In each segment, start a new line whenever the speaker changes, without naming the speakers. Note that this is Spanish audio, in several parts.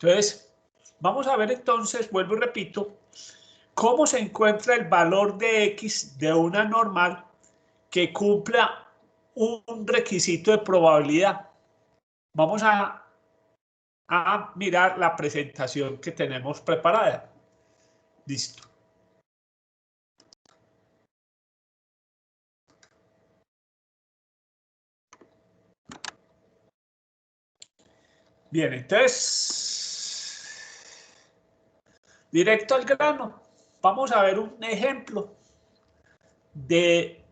Entonces, vamos a ver entonces, vuelvo y repito, cómo se encuentra el valor de X de una normal que cumpla un requisito de probabilidad. Vamos a mirar la presentación que tenemos preparada. Listo. Bien, entonces, directo al grano. Vamos a ver un ejemplo de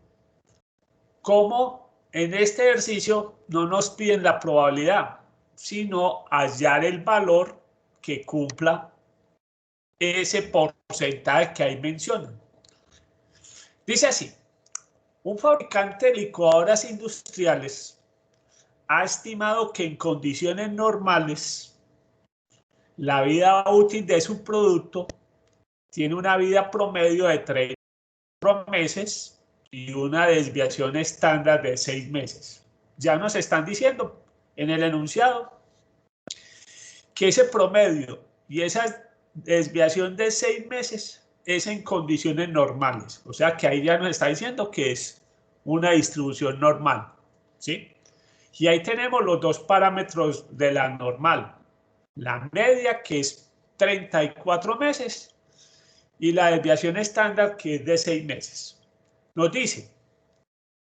cómo en este ejercicio no nos piden la probabilidad, sino hallar el valor que cumpla ese porcentaje que ahí mencionan. Dice así, un fabricante de licuadoras industriales ha estimado que en condiciones normales la vida útil de su producto tiene una vida promedio de 3 meses y una desviación estándar de 6 meses. Ya nos están diciendo en el enunciado que ese promedio y esa desviación de 6 meses es en condiciones normales. O sea que ahí ya nos está diciendo que es una distribución normal, ¿sí? Y ahí tenemos los dos parámetros de la normal. La media, que es 34 meses, y la desviación estándar, que es de 6 meses. Nos dice,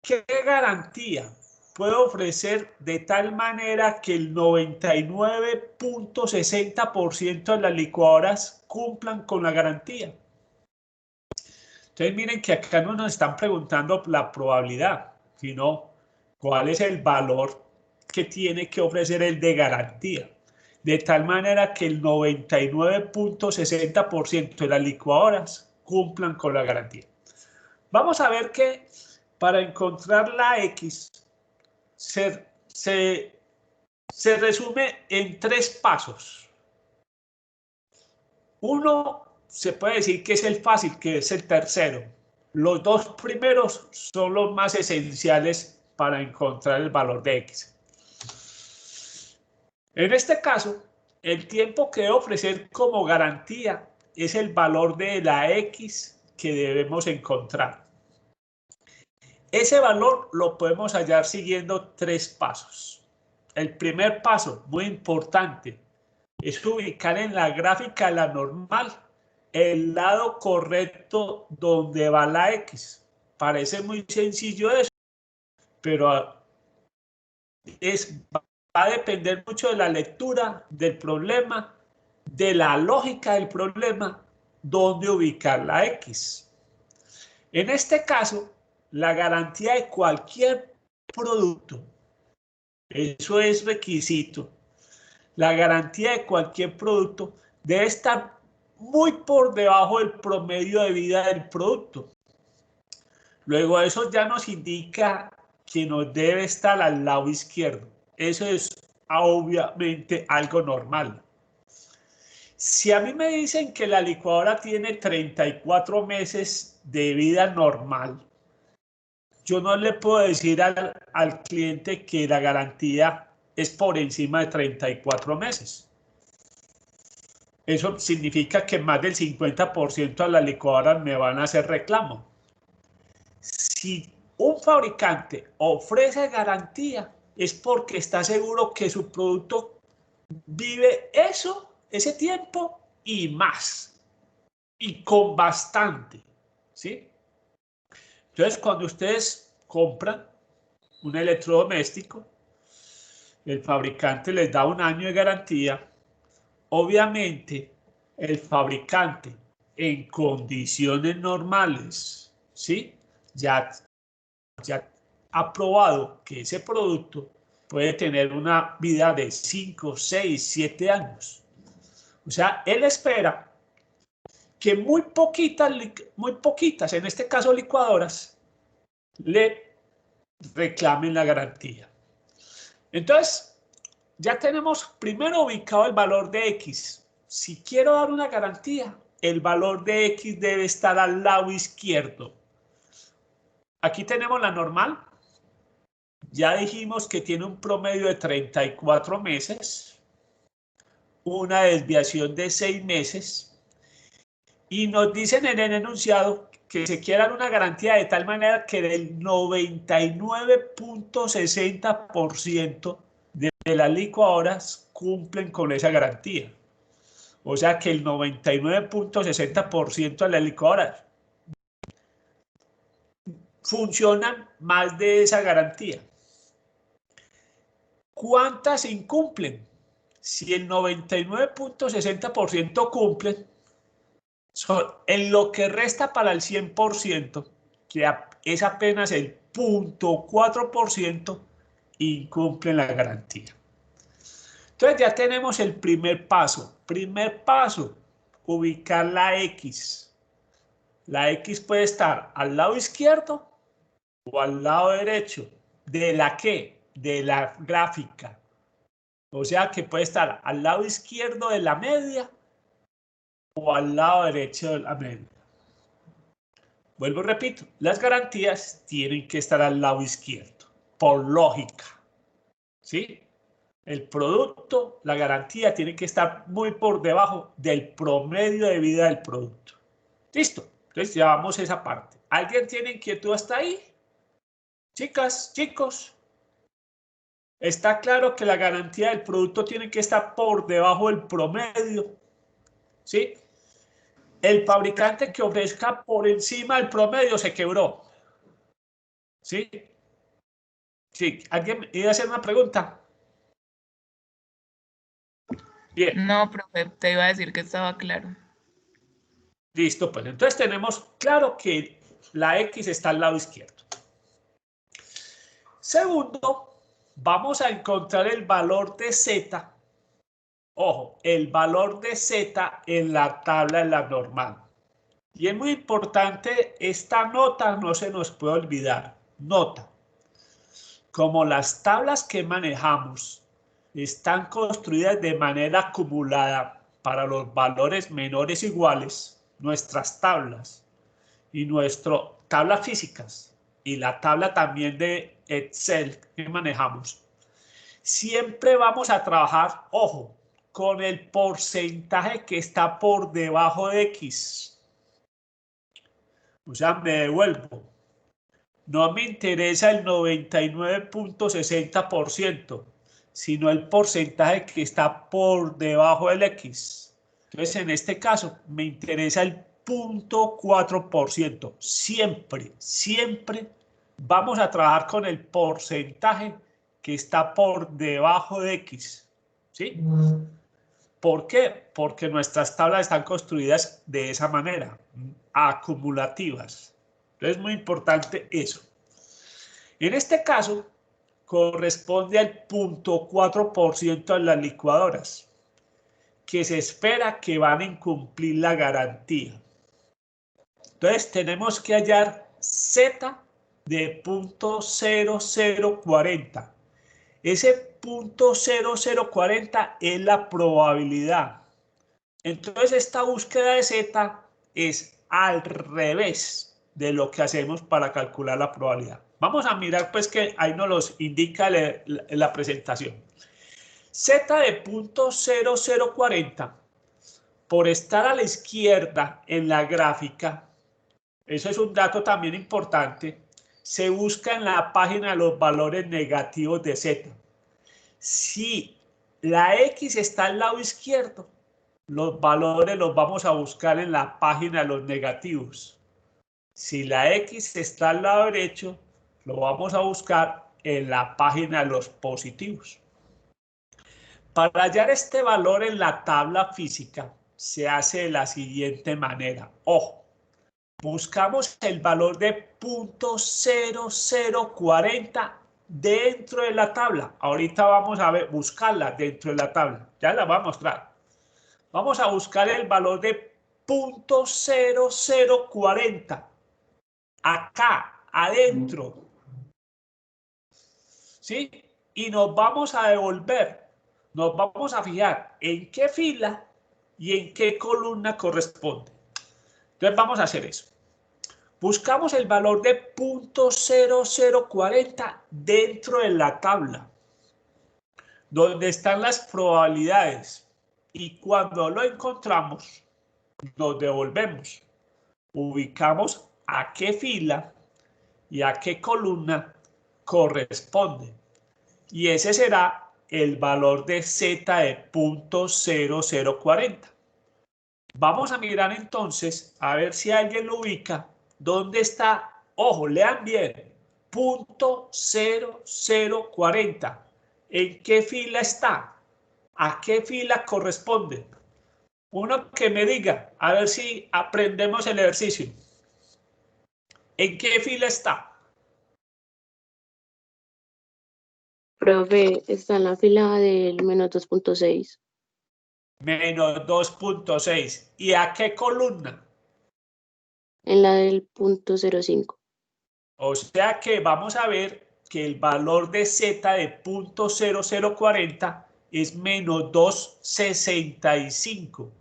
¿qué garantía puede ofrecer de tal manera que el 99.60% de las licuadoras cumplan con la garantía? Entonces miren que acá no nos están preguntando la probabilidad, sino cuál es el valor que tiene que ofrecer el de garantía. De tal manera que el 99.60% de las licuadoras cumplan con la garantía. Vamos a ver que para encontrar la X se resume en 3 pasos. Uno se puede decir que es el fácil, que es el tercero. Los 2 primeros son los más esenciales para encontrar el valor de X. En este caso, el tiempo que debe ofrecer como garantía es el valor de la X que debemos encontrar. Ese valor lo podemos hallar siguiendo 3 pasos. El primer paso, muy importante, es ubicar en la gráfica la normal el lado correcto donde va la X. Parece muy sencillo eso, pero va a depender mucho de la lectura del problema, de la lógica del problema, dónde ubicar la X. En este caso, la garantía de cualquier producto, eso es requisito, la garantía de cualquier producto debe estar muy por debajo del promedio de vida del producto. Luego eso ya nos indica que nos debe estar al lado izquierdo. Eso es obviamente algo normal. Si a mí me dicen que la licuadora tiene 34 meses de vida normal, yo no le puedo decir al cliente que la garantía es por encima de 34 meses. Eso significa que más del 50% de las licuadoras me van a hacer reclamo. Si un fabricante ofrece garantía, es porque está seguro que su producto vive ese tiempo y más, y con bastante, ¿sí? Entonces, cuando ustedes compran un electrodoméstico, el fabricante les da 1 año de garantía. Obviamente, el fabricante en condiciones normales, ¿sí? Ya ha probado que ese producto puede tener una vida de 5, 6, 7 años. O sea, él espera que muy poquitas, en este caso licuadoras, le reclamen la garantía. Entonces, ya tenemos primero ubicado el valor de X. Si quiero dar una garantía, el valor de X debe estar al lado izquierdo. Aquí tenemos la normal. Ya dijimos que tiene un promedio de 34 meses, una desviación de 6 meses y nos dicen en el enunciado que se quiera dar una garantía de tal manera que del 99.60% de las licuadoras cumplen con esa garantía. O sea que el 99.60% de las licuadoras funcionan más de esa garantía. ¿Cuántas incumplen? Si el 99.60% cumplen, en lo que resta para el 100%, que es apenas el 0.4%, incumplen la garantía. Entonces ya tenemos el primer paso. Primer paso, ubicar la X. La X puede estar al lado izquierdo o al lado derecho. ¿De la qué? De la gráfica. O sea que puede estar al lado izquierdo de la media o al lado derecho de la media. Vuelvo y repito, las garantías tienen que estar al lado izquierdo, por lógica. ¿Sí? El producto, la garantía tiene que estar muy por debajo del promedio de vida del producto. ¿Listo? Entonces llevamos esa parte. ¿Alguien tiene inquietud hasta ahí? Chicas, chicos. Está claro que la garantía del producto tiene que estar por debajo del promedio. ¿Sí? El fabricante que ofrezca por encima del promedio se quebró. ¿Sí? Sí. ¿Alguien iba a hacer una pregunta? Bien.
No, profe, te iba a decir que estaba claro.
Listo, pues entonces tenemos claro que la X está al lado izquierdo. Segundo, vamos a encontrar el valor de Z. Ojo, el valor de Z en la tabla de la normal. Y es muy importante, esta nota no se nos puede olvidar. Nota. Como las tablas que manejamos están construidas de manera acumulada para los valores menores iguales, nuestras tablas y nuestras tablas físicas y la tabla también de Excel que manejamos, siempre vamos a trabajar, ojo, con el porcentaje que está por debajo de X. O sea, me devuelvo. No me interesa el 99.60%, sino el porcentaje que está por debajo del X. Entonces, en este caso, me interesa el 0.4%. Siempre, siempre vamos a trabajar con el porcentaje que está por debajo de X. ¿Sí? ¿Por qué? Porque nuestras tablas están construidas de esa manera, acumulativas. Entonces, es muy importante eso. En este caso, corresponde al 0.4% de las licuadoras, que se espera que van a incumplir la garantía. Entonces, tenemos que hallar Z de 0.0040. Ese 0.0040 es la probabilidad. Entonces, esta búsqueda de Z es al revés de lo que hacemos para calcular la probabilidad. Vamos a mirar pues que ahí nos los indica la presentación. Z de 0.0040, por estar a la izquierda en la gráfica, eso es un dato también importante, se busca en la página de los valores negativos de Z. Si la X está al lado izquierdo, los valores los vamos a buscar en la página de los negativos. Si la X está al lado derecho, lo vamos a buscar en la página de los positivos. Para hallar este valor en la tabla física, se hace de la siguiente manera. Ojo, buscamos el valor de 0.0040 dentro de la tabla. Ahorita vamos a buscarla dentro de la tabla. Ya la voy a mostrar. Vamos a buscar el valor de 0.0040. Acá, adentro. ¿Sí? Y nos vamos a devolver. Nos vamos a fijar en qué fila y en qué columna corresponde. Entonces vamos a hacer eso. Buscamos el valor de 0.0040 dentro de la tabla, donde están las probabilidades. y cuando lo encontramos, nos devolvemos. Ubicamos a qué fila y a qué columna corresponde. Y ese será el valor de Z de 0.0040. Vamos a mirar entonces a ver si alguien lo ubica. ¿Dónde está? Ojo, lean bien. 0.0040. ¿En qué fila está? ¿A qué fila corresponde? Uno que me diga, a ver si aprendemos el ejercicio. ¿En qué fila está?
Profe, está en la fila del menos 2.6.
Menos 2.6. ¿Y a qué columna?
En la del punto 0.5.
O sea que vamos a ver que el valor de Z de 0.0040 es menos 2.65,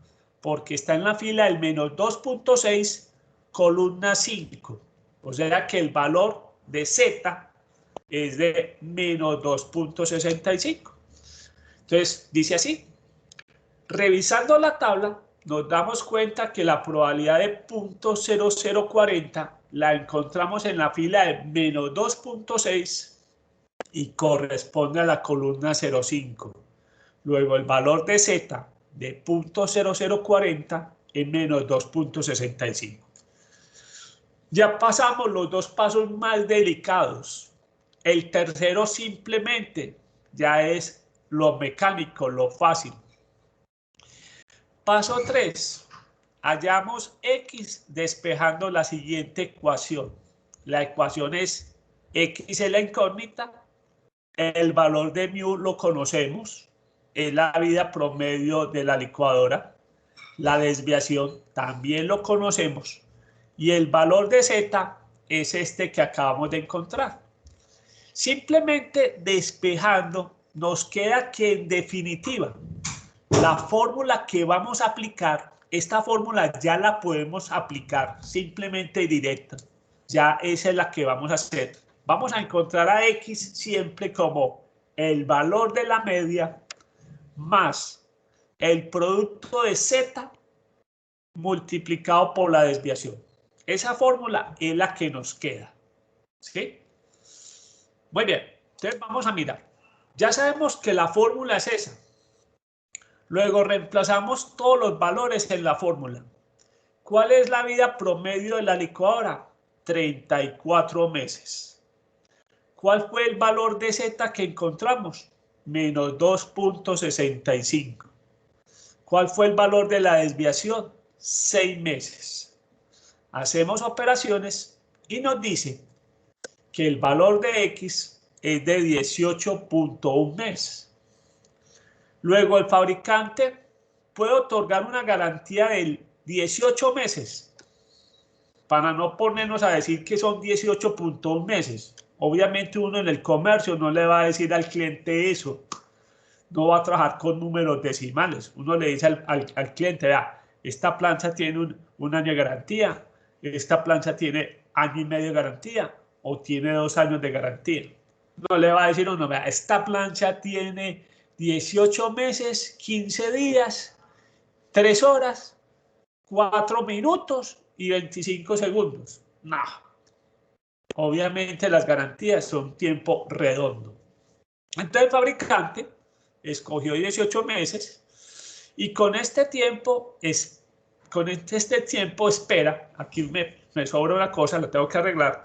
porque está en la fila del menos 2.6, columna 5. O sea que el valor de Z es de menos 2.65. Entonces, dice así. Revisando la tabla, nos damos cuenta que la probabilidad de 0.0040 la encontramos en la fila de menos 2.6 y corresponde a la columna 0.5. Luego el valor de Z de 0.0040 es menos 2.65. Ya pasamos los dos pasos más delicados. El tercero simplemente ya es lo mecánico, lo fácil. Paso 3. Hallamos X despejando la siguiente ecuación. La ecuación es X es la incógnita, el valor de mu lo conocemos, es la vida promedio de la licuadora, la desviación también lo conocemos y el valor de Z es este que acabamos de encontrar. Simplemente despejando nos queda que en definitiva la fórmula que vamos a aplicar, esta fórmula ya la podemos aplicar simplemente directa. Ya esa es la que vamos a hacer. Vamos a encontrar a X siempre como el valor de la media más el producto de Z multiplicado por la desviación. Esa fórmula es la que nos queda. ¿Sí? Muy bien. Entonces vamos a mirar. Ya sabemos que la fórmula es esa. Luego reemplazamos todos los valores en la fórmula. ¿Cuál es la vida promedio de la licuadora? 34 meses. ¿Cuál fue el valor de Z que encontramos? Menos 2.65. ¿Cuál fue el valor de la desviación? 6 meses. Hacemos operaciones y nos dice que el valor de X es de 18.1 meses. Luego el fabricante puede otorgar una garantía de 18 meses para no ponernos a decir que son 18.1 meses. Obviamente uno en el comercio no le va a decir al cliente eso. No va a trabajar con números decimales. Uno le dice al cliente, vea, esta plancha tiene un año de garantía, esta plancha tiene año y medio de garantía o tiene 2 años de garantía. No le va a decir uno, vea, esta plancha tiene 18 meses, 15 días, 3 horas, 4 minutos y 25 segundos. No. Obviamente las garantías son tiempo redondo. Entonces el fabricante escogió 18 meses y con este tiempo, espera, aquí me sobra una cosa, la tengo que arreglar,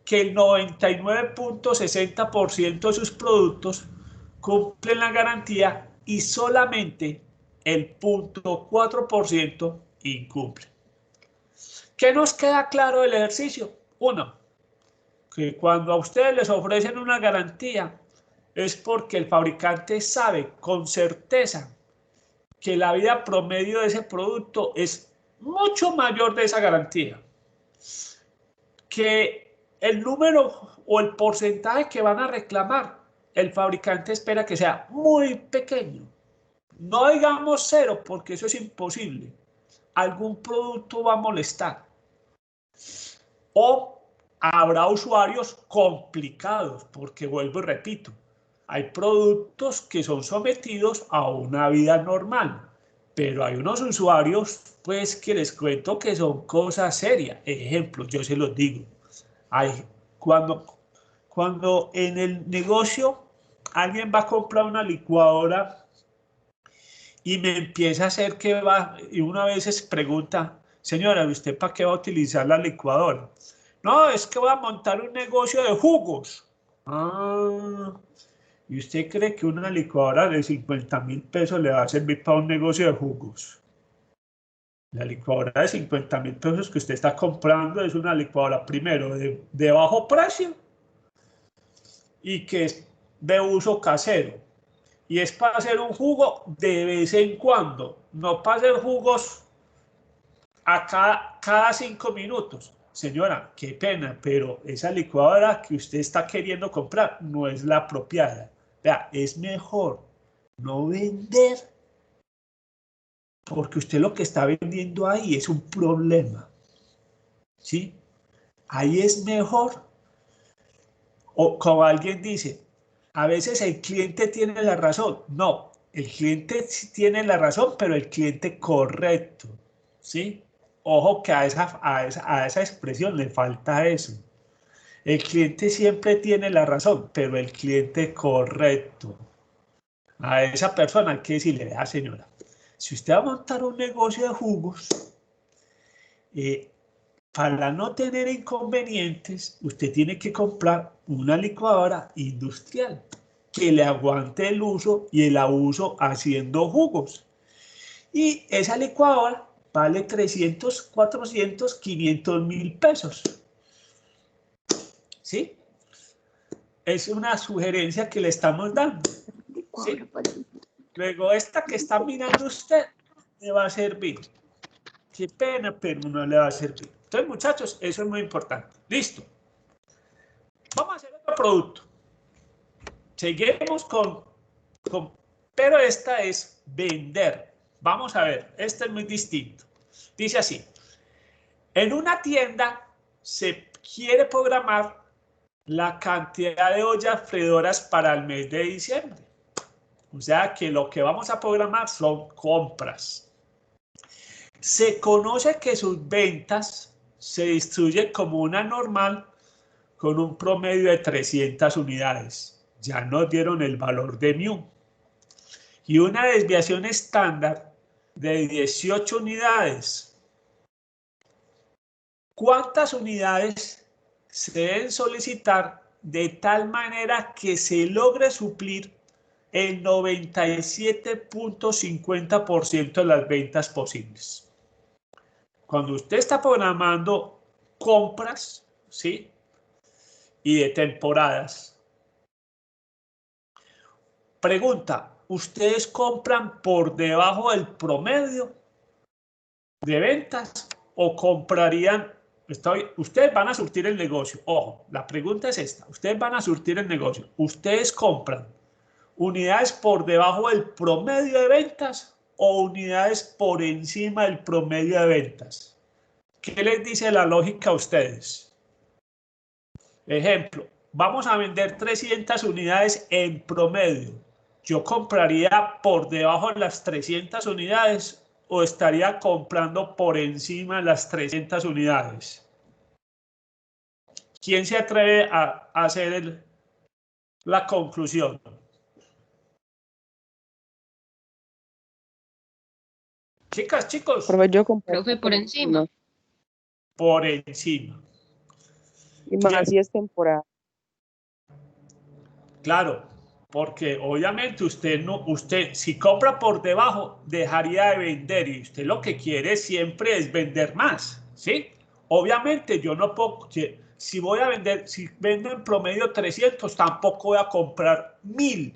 que el 99.60% de sus productos cumplen la garantía y solamente el 0.4% incumple. ¿Qué nos queda claro del ejercicio? Uno, que cuando a ustedes les ofrecen una garantía es porque el fabricante sabe con certeza que la vida promedio de ese producto es mucho mayor de esa garantía. Que el número o el porcentaje que van a reclamar, el fabricante espera que sea muy pequeño. No digamos 0, porque eso es imposible. Algún producto va a molestar. O habrá usuarios complicados, porque vuelvo y repito, hay productos que son sometidos a una vida normal Pero hay unos usuarios, pues, que les cuento que son cosas serias. Ejemplo, yo se los digo. Cuando en el negocio alguien va a comprar una licuadora y me empieza a hacer que va, y una vez pregunta, señora, ¿usted para qué va a utilizar la licuadora? No, es que voy a montar un negocio de jugos. Ah, ¿y usted cree que una licuadora de 50.000 pesos le va a servir para un negocio de jugos? La licuadora de 50.000 pesos que usted está comprando es una licuadora, primero, de bajo precio y que es de uso casero. Y es para hacer un jugo de vez en cuando, no para hacer jugos a cada 5 minutos. Señora, qué pena, pero esa licuadora que usted está queriendo comprar no es la apropiada. Vea, es mejor no vender, porque usted lo que está vendiendo ahí es un problema. ¿Sí? Ahí es mejor. O como alguien dice, a veces el cliente tiene la razón. No, el cliente sí tiene la razón, pero el cliente correcto. ¿Sí? Ojo que a esa expresión le falta eso. El cliente siempre tiene la razón, pero el cliente correcto. A esa persona hay que decirle, vea señora, si usted va a montar un negocio de jugos, para no tener inconvenientes, usted tiene que comprar una licuadora industrial que le aguante el uso y el abuso haciendo jugos. Y esa licuadora vale 300, 400, 500.000 pesos. ¿Sí? Es una sugerencia que le estamos dando. ¿Sí? Luego, esta que está mirando usted le va a servir. Qué pena, pero no le va a servir. Entonces, muchachos, eso es muy importante. Listo. Vamos a hacer otro producto. Seguimos pero esta es vender. Vamos a ver, este es muy distinto. Dice así, en una tienda se quiere programar la cantidad de ollas freidoras para el mes de diciembre. O sea que lo que vamos a programar son compras. Se conoce que sus ventas se distribuyen como una normal con un promedio de 300 unidades. Ya nos dieron el valor de mu. Y una desviación estándar de 18 unidades. ¿Cuántas unidades se deben solicitar de tal manera que se logre suplir el 97.50% de las ventas posibles? Cuando usted está programando compras, ¿sí? Y de temporadas. Pregunta, ¿ustedes compran por debajo del promedio de ventas o comprarían? Ustedes van a surtir el negocio. Ojo, la pregunta es esta. Ustedes van a surtir el negocio. ¿Ustedes compran unidades por debajo del promedio de ventas o unidades por encima del promedio de ventas? ¿Qué les dice la lógica a ustedes? Ejemplo, vamos a vender 300 unidades en promedio. ¿Yo compraría por debajo de las 300 unidades o estaría comprando por encima de las 300 unidades? ¿Quién se atreve a hacer la conclusión? Chicas, chicos.
Profe, yo compré
Profe, por encima.
Por encima.
Y más
Bien.
si es temporada.
Claro, porque obviamente usted si compra por debajo dejaría de vender y usted lo que quiere siempre es vender más, ¿sí? Obviamente yo no puedo, si voy a vender, si vendo en promedio 300, tampoco voy a comprar 1.000,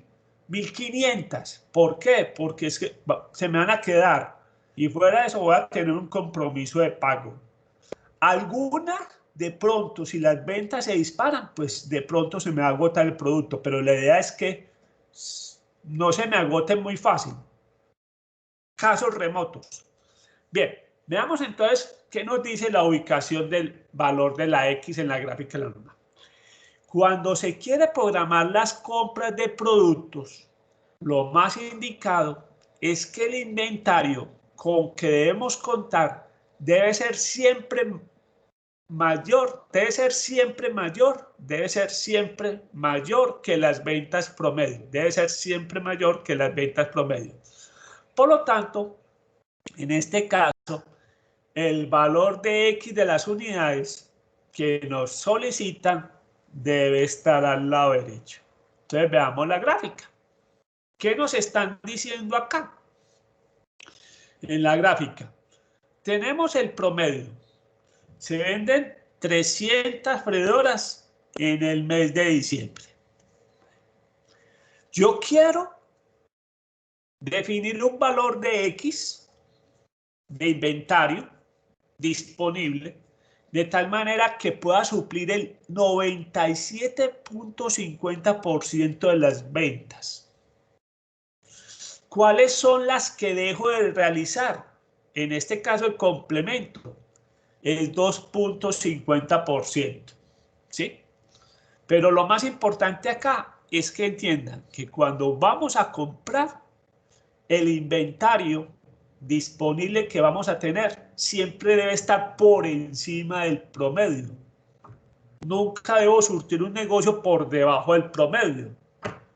1.500. ¿Por qué? Porque es que se me van a quedar y fuera de eso voy a tener un compromiso de pago. Alguna, de pronto, si las ventas se disparan, pues de pronto se me agota el producto, pero la idea es que no se me agote muy fácil. Casos remotos. Bien, veamos entonces qué nos dice la ubicación del valor de la X en la gráfica de la norma. Cuando se quiere programar las compras de productos, lo más indicado es que el inventario con que debemos contar debe ser siempre mayor que las ventas promedio. Debe ser siempre mayor que las ventas promedio. Por lo tanto, en este caso, el valor de X de las unidades que nos solicitan debe estar al lado derecho. Entonces veamos la gráfica. ¿Qué nos están diciendo acá? En la gráfica tenemos el promedio. Se venden 300 freidoras en el mes de diciembre. Yo quiero definir un valor de X de inventario disponible de tal manera que pueda suplir el 97.50% de las ventas. ¿Cuáles son las que dejo de realizar? En este caso el complemento es 2.50%, ¿sí? Pero lo más importante acá es que entiendan que cuando vamos a comprar, el inventario disponible que vamos a tener siempre debe estar por encima del promedio. Nunca debo surtir un negocio por debajo del promedio,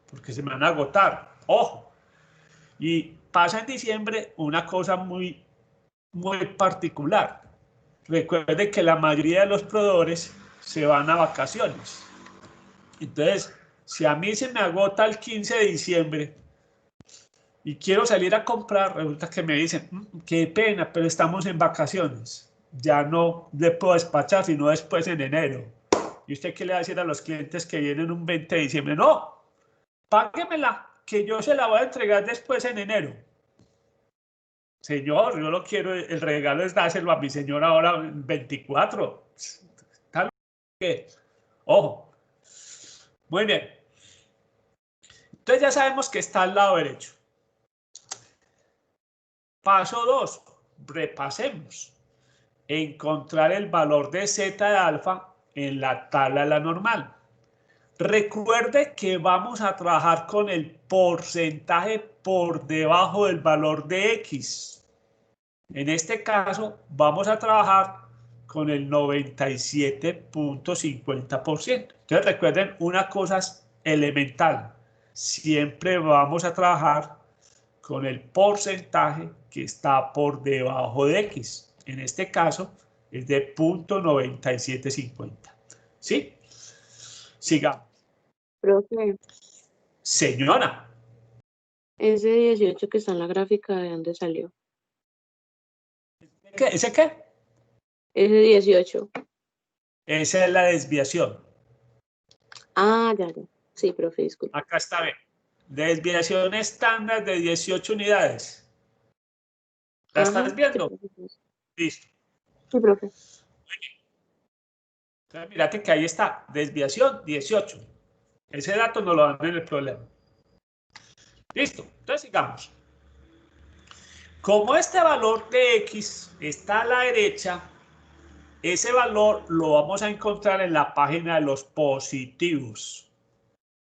porque se me van a agotar. Ojo. Y pasa en diciembre una cosa muy particular. Recuerde que la mayoría de los proveedores se van a vacaciones. Entonces, si a mí se me agota el 15 de diciembre y quiero salir a comprar, resulta que me dicen, qué pena, pero estamos en vacaciones. Ya no le puedo despachar, sino después en enero. ¿Y usted qué le va a decir a los clientes que vienen un 20 de diciembre? No, páguemela, que yo se la voy a entregar después en enero. Señor, yo lo quiero, el regalo es dárselo a mi señora ahora en 24. Tal que, ojo. Muy bien. Entonces ya sabemos que está al lado derecho. Paso 2. Repasemos. Encontrar el valor de Z de alfa en la tabla de la normal. Recuerde que vamos a trabajar con el porcentaje por debajo del valor de X. En este caso, vamos a trabajar con el 97.50%. Entonces, recuerden una cosa elemental. Siempre vamos a trabajar con el porcentaje que está por debajo de X. En este caso, es de 0.9750. ¿Sí? Sigamos.
Profe,
Señora.
ese 18 que está en la gráfica, ¿de dónde salió?
¿Ese qué?
Ese 18.
Esa es la desviación.
Ah, ya. Sí, profe, disculpe.
Acá está bien. Desviación estándar de 18 unidades. ¿La estás viendo?
Sí,
Listo.
sí, profe.
Entonces, mírate que ahí está. Desviación 18. Ese dato no lo dan en el problema. Listo. Entonces sigamos. Como este valor de X está a la derecha, ese valor lo vamos a encontrar en la página de los positivos.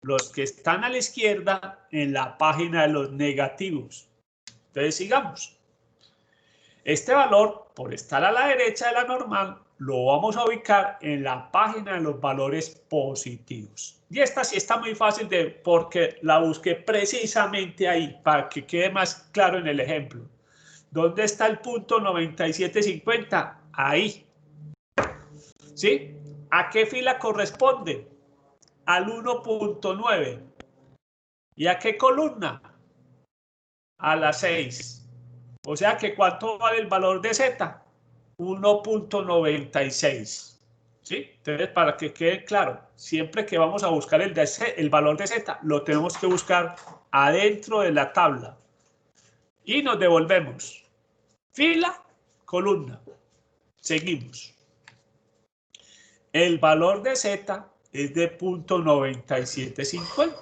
Los que están a la izquierda en la página de los negativos. Entonces sigamos. Este valor, por estar a la derecha de la normal, lo vamos a ubicar en la página de los valores positivos. Y esta sí está muy fácil porque la busqué precisamente ahí para que quede más claro en el ejemplo. ¿Dónde está el punto 9750? Ahí. ¿Sí? ¿A qué fila corresponde? Al 1.9. ¿Y a qué columna? A la 6. O sea que ¿cuánto vale el valor de Z? 1.96. ¿Sí? Entonces, para que quede claro, siempre que vamos a buscar el valor de Z, lo tenemos que buscar adentro de la tabla. Y nos devolvemos. Fila, columna. Seguimos. El valor de Z es de 0.9750.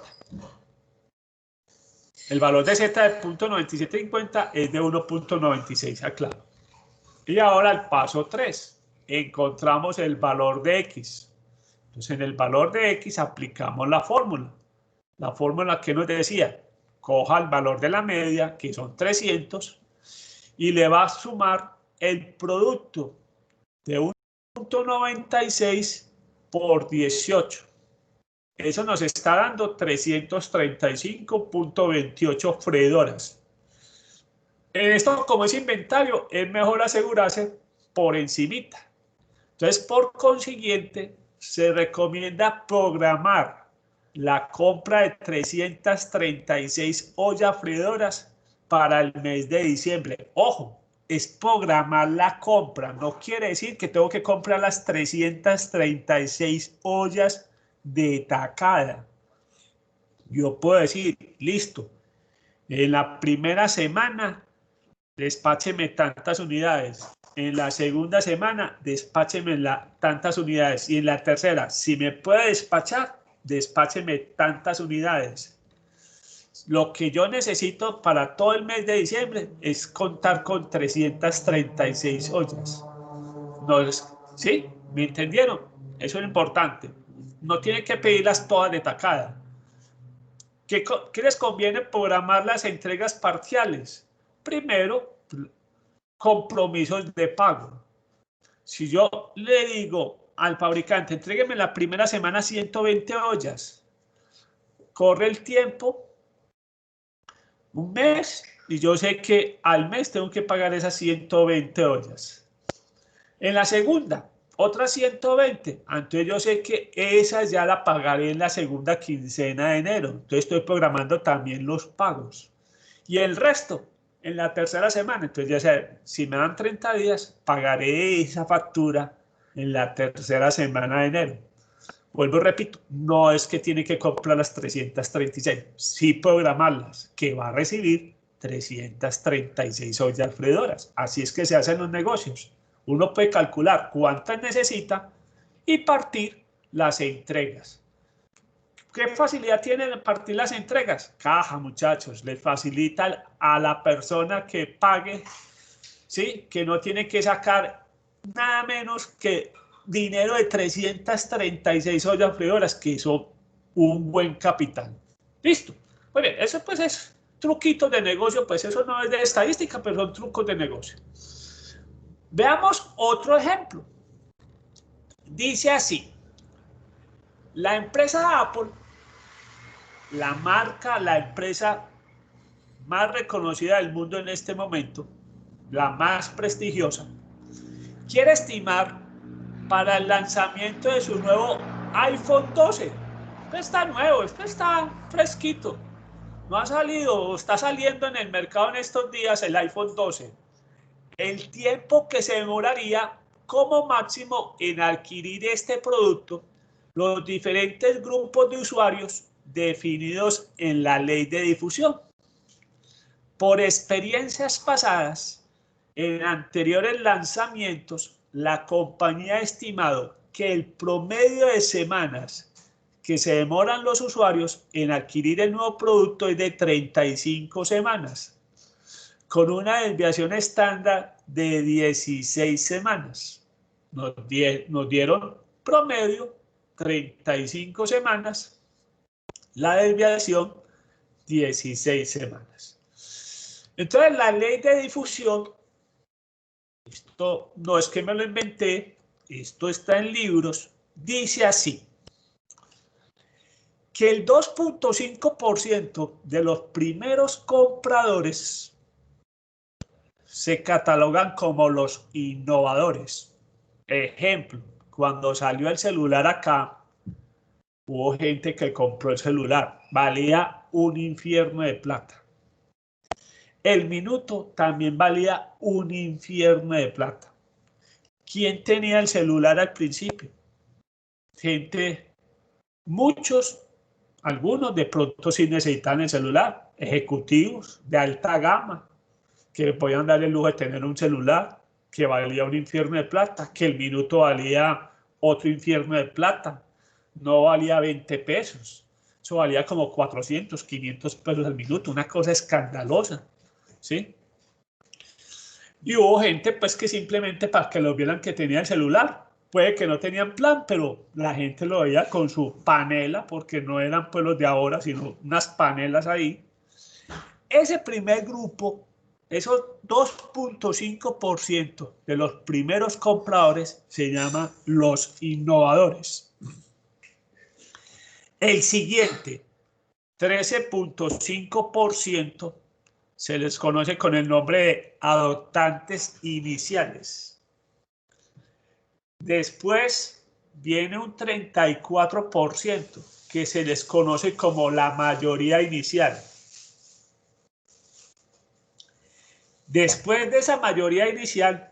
El valor de Z de 0.9750 es de 1.96, aclaro. Y ahora el paso 3. Encontramos el valor de X. Entonces, en el valor de X aplicamos la fórmula. La fórmula que nos decía, coja el valor de la media, que son 300, y le va a sumar el producto de 1.96 por 18. Eso nos está dando 335.28 freidoras. En esto, como es inventario, es mejor asegurarse por encimita. Entonces, por consiguiente, se recomienda programar la compra de 336 ollas freidoras para el mes de diciembre. Ojo, es programar la compra. No quiere decir que tengo que comprar las 336 ollas de tacada. Yo puedo decir, listo, en la primera semana despácheme tantas unidades. En la segunda semana, despácheme tantas unidades. Y en la tercera, si me puede despachar, despácheme tantas unidades. Lo que yo necesito para todo el mes de diciembre es contar con 336 ollas. ¿Sí? ¿Me entendieron? Eso es importante. No tienen que pedirlas todas de tacada. ¿Qué les conviene programar las entregas parciales? Primero, compromisos de pago. Si yo le digo al fabricante, entrégueme la primera semana 120 ollas, corre el tiempo, un mes, y yo sé que al mes tengo que pagar esas 120 ollas. En la segunda, otras 120. Entonces yo sé que esa ya la pagaré en la segunda quincena de enero. Entonces estoy programando también los pagos. Y el resto, en la tercera semana. Entonces ya sé, si me dan 30 días, pagaré esa factura en la tercera semana de enero. Vuelvo y repito, no es que tiene que comprar las 336, sí programarlas, que va a recibir 336 ollas freidoras. Así es que se hacen los negocios. Uno puede calcular cuántas necesita y partir las entregas. ¿Qué facilidad tienen en partir las entregas? Caja, muchachos, les facilita a la persona que pague, ¿sí? Que no tiene que sacar nada menos que dinero de 336 ollas freidoras, que son un buen capital. Listo. Muy bien, eso pues es truquitos de negocio, pues eso no es de estadística, pero son trucos de negocio. Veamos otro ejemplo. Dice así, la empresa Apple, la marca, la empresa más reconocida del mundo en este momento, la más prestigiosa, quiere estimar para el lanzamiento de su nuevo iPhone 12. Esto está nuevo, esto está fresquito. No ha salido, está saliendo en el mercado en estos días el iPhone 12. El tiempo que se demoraría como máximo en adquirir este producto los diferentes grupos de usuarios definidos en la ley de difusión. Por experiencias pasadas, en anteriores lanzamientos, la compañía ha estimado que el promedio de semanas que se demoran los usuarios en adquirir el nuevo producto es de 35 semanas, con una desviación estándar de 16 semanas. Nos dieron promedio 35 semanas, la desviación 16 semanas. Entonces, la ley de difusión, esto no es que me lo inventé, esto está en libros, dice así, que el 2.5% de los primeros compradores se catalogan como los innovadores. Ejemplo, cuando salió el celular acá, hubo gente que compró el celular, valía un infierno de plata. El minuto también valía un infierno de plata. ¿Quién tenía el celular al principio? Gente, muchos, algunos de pronto sí necesitaban el celular, ejecutivos de alta gama, que podían darle el lujo de tener un celular que valía un infierno de plata, que el minuto valía otro infierno de plata, no valía 20 pesos, eso valía como 400, 500 pesos al minuto, una cosa escandalosa, ¿sí? Y hubo gente pues que simplemente para que lo vieran que tenía el celular, puede que no tenían plan, pero la gente lo veía con su panela, porque no eran pues los de ahora, sino unas panelas ahí. Ese primer grupo esos 2.5% de los primeros compradores se llaman los innovadores. El siguiente, 13.5%, se les conoce con el nombre de adoptantes iniciales. Después viene un 34% que se les conoce como la mayoría inicial. Después de esa mayoría inicial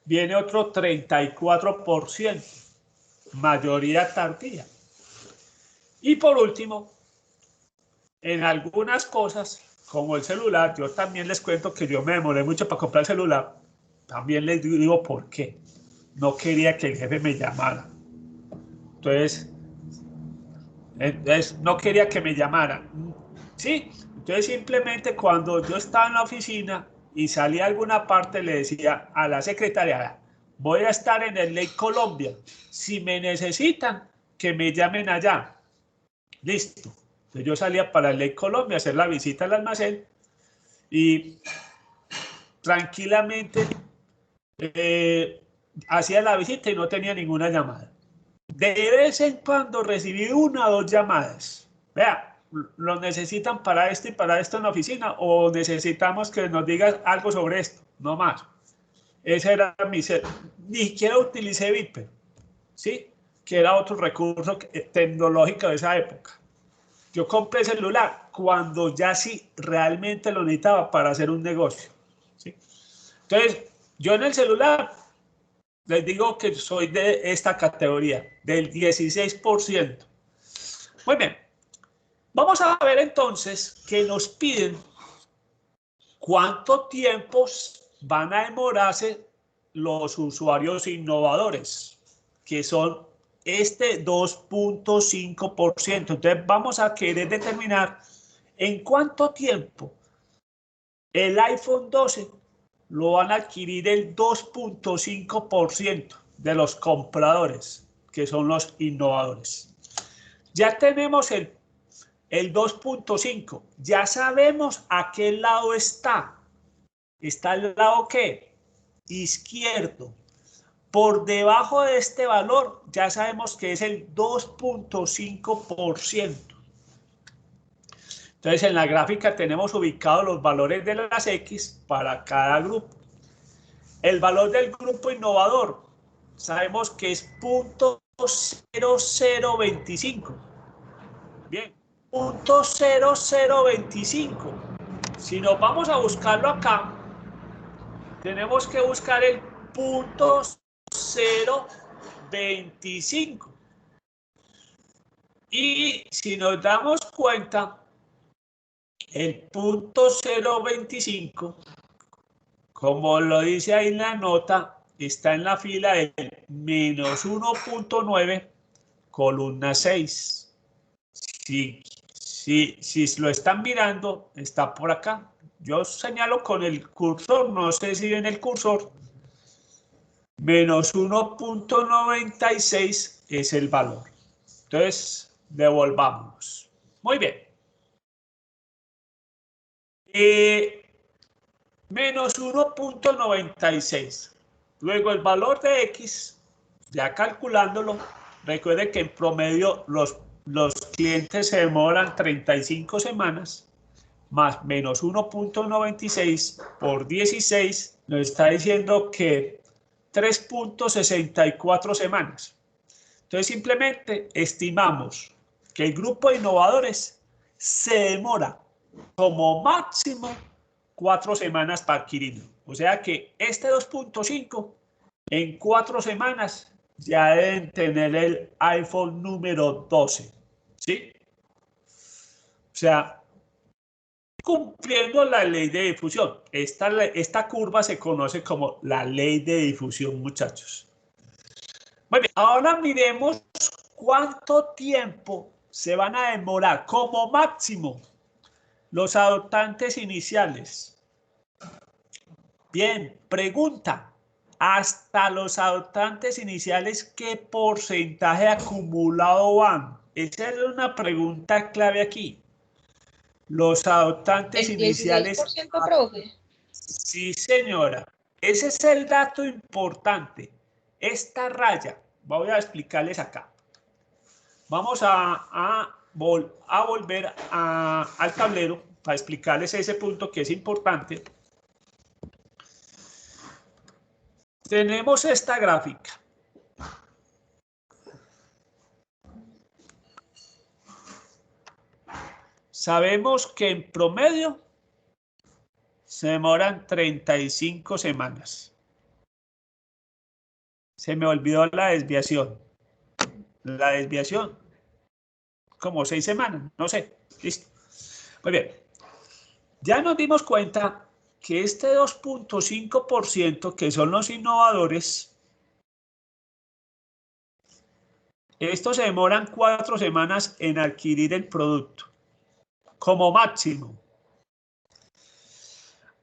viene otro 34%, mayoría tardía. Y por último, en algunas cosas, como el celular, yo también les cuento que yo me demoré mucho para comprar el celular. También les digo por qué. No quería que el jefe me llamara. Entonces no quería que me llamaran. Sí, entonces simplemente cuando yo estaba en la oficina y salía a alguna parte, le decía a la secretaria, voy a estar en el Ley Colombia. Si me necesitan, que me llamen allá. Listo. Entonces yo salía para el Ley Colombia a hacer la visita al almacén y tranquilamente hacía la visita y no tenía ninguna llamada. De vez en cuando recibí 1 o 2 llamadas. Vea, lo necesitan para esto y para esto en la oficina o necesitamos que nos digas algo sobre esto, no más. Ese era mi ser. Ni siquiera utilicé Viper, ¿sí? Que era otro recurso tecnológico de esa época. Yo compré celular cuando ya sí realmente lo necesitaba para hacer un negocio, ¿sí? Entonces, yo en el celular les digo que soy de esta categoría, del 16%. Muy bien. Vamos a ver entonces que nos piden cuánto tiempo van a demorarse los usuarios innovadores, que son este 2.5%. Entonces vamos a querer determinar en cuánto tiempo el iPhone 12 lo van a adquirir el 2.5% de los compradores, que son los innovadores. Ya tenemos el 2.5, ya sabemos a qué lado está. ¿Está al lado qué? Izquierdo. Por debajo de este valor ya sabemos que es el 2.5%. Entonces en la gráfica tenemos ubicados los valores de las X para cada grupo. El valor del grupo innovador sabemos que es 0.0025. Bien, 0.0025. Si nos vamos a buscarlo acá, tenemos que buscar el 0.025. Y si nos damos cuenta, el 0.025, como lo dice ahí en la nota, está en la fila del menos 1.9, columna 6. Si lo están mirando, está por acá. Yo señalo con el cursor, no sé si ven el cursor. Menos 1.96 es el valor. Entonces, devolvámonos. Muy bien. Menos 1.96. Luego el valor de X, ya calculándolo, recuerde que en promedio los clientes se demoran 35 semanas, más menos 1.96 por 16, nos está diciendo que 3.64 semanas. Entonces simplemente estimamos que el grupo de innovadores se demora como máximo 4 semanas para adquirirlo. O sea que este 2.5 en 4 semanas ya deben tener el iPhone número 12. ¿Sí? O sea, cumpliendo la ley de difusión. Esta curva se conoce como la ley de difusión, muchachos. Muy bien, ahora miremos cuánto tiempo se van a demorar como máximo los adoptantes iniciales. Bien, pregunta. Hasta los adoptantes iniciales, ¿qué porcentaje acumulado van? Esa es una pregunta clave aquí. Los adoptantes
El
iniciales.
16%, profe.
Sí, señora. Ese es el dato importante. Esta raya, voy a explicarles acá. Vamos a volver al tablero para explicarles ese punto que es importante. Tenemos esta gráfica. Sabemos que en promedio se demoran 35 semanas. Se me olvidó la desviación. La desviación, como 6 semanas, no sé. Listo. Muy bien. Ya nos dimos cuenta que este 2.5% que son los innovadores, estos se demoran 4 semanas en adquirir el producto, como máximo.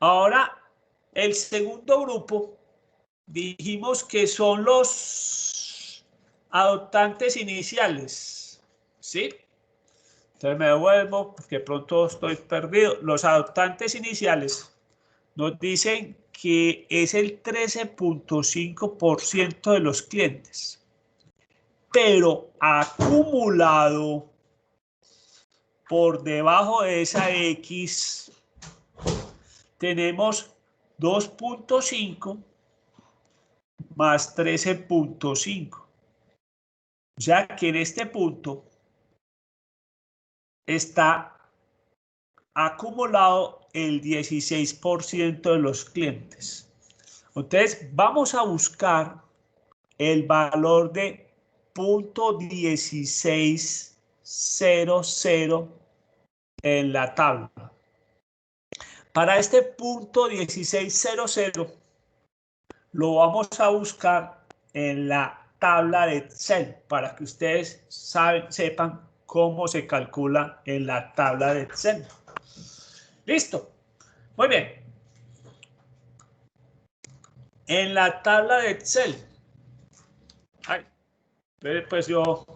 Ahora, el segundo grupo, dijimos que son los adoptantes iniciales, ¿sí? Entonces me devuelvo, porque pronto estoy perdido. Los adoptantes iniciales nos dicen que es el 13.5% de los clientes, pero acumulado por debajo de esa X, tenemos 2.5 más 13.5. O sea que en este punto está acumulado el 16% de los clientes. Entonces, vamos a buscar el valor de 0.1600 en la tabla. Para este punto 1600 lo vamos a buscar en la tabla de Excel para que ustedes sepan cómo se calcula en la tabla de Excel. Listo. Muy bien. En la tabla de Excel. Pues yo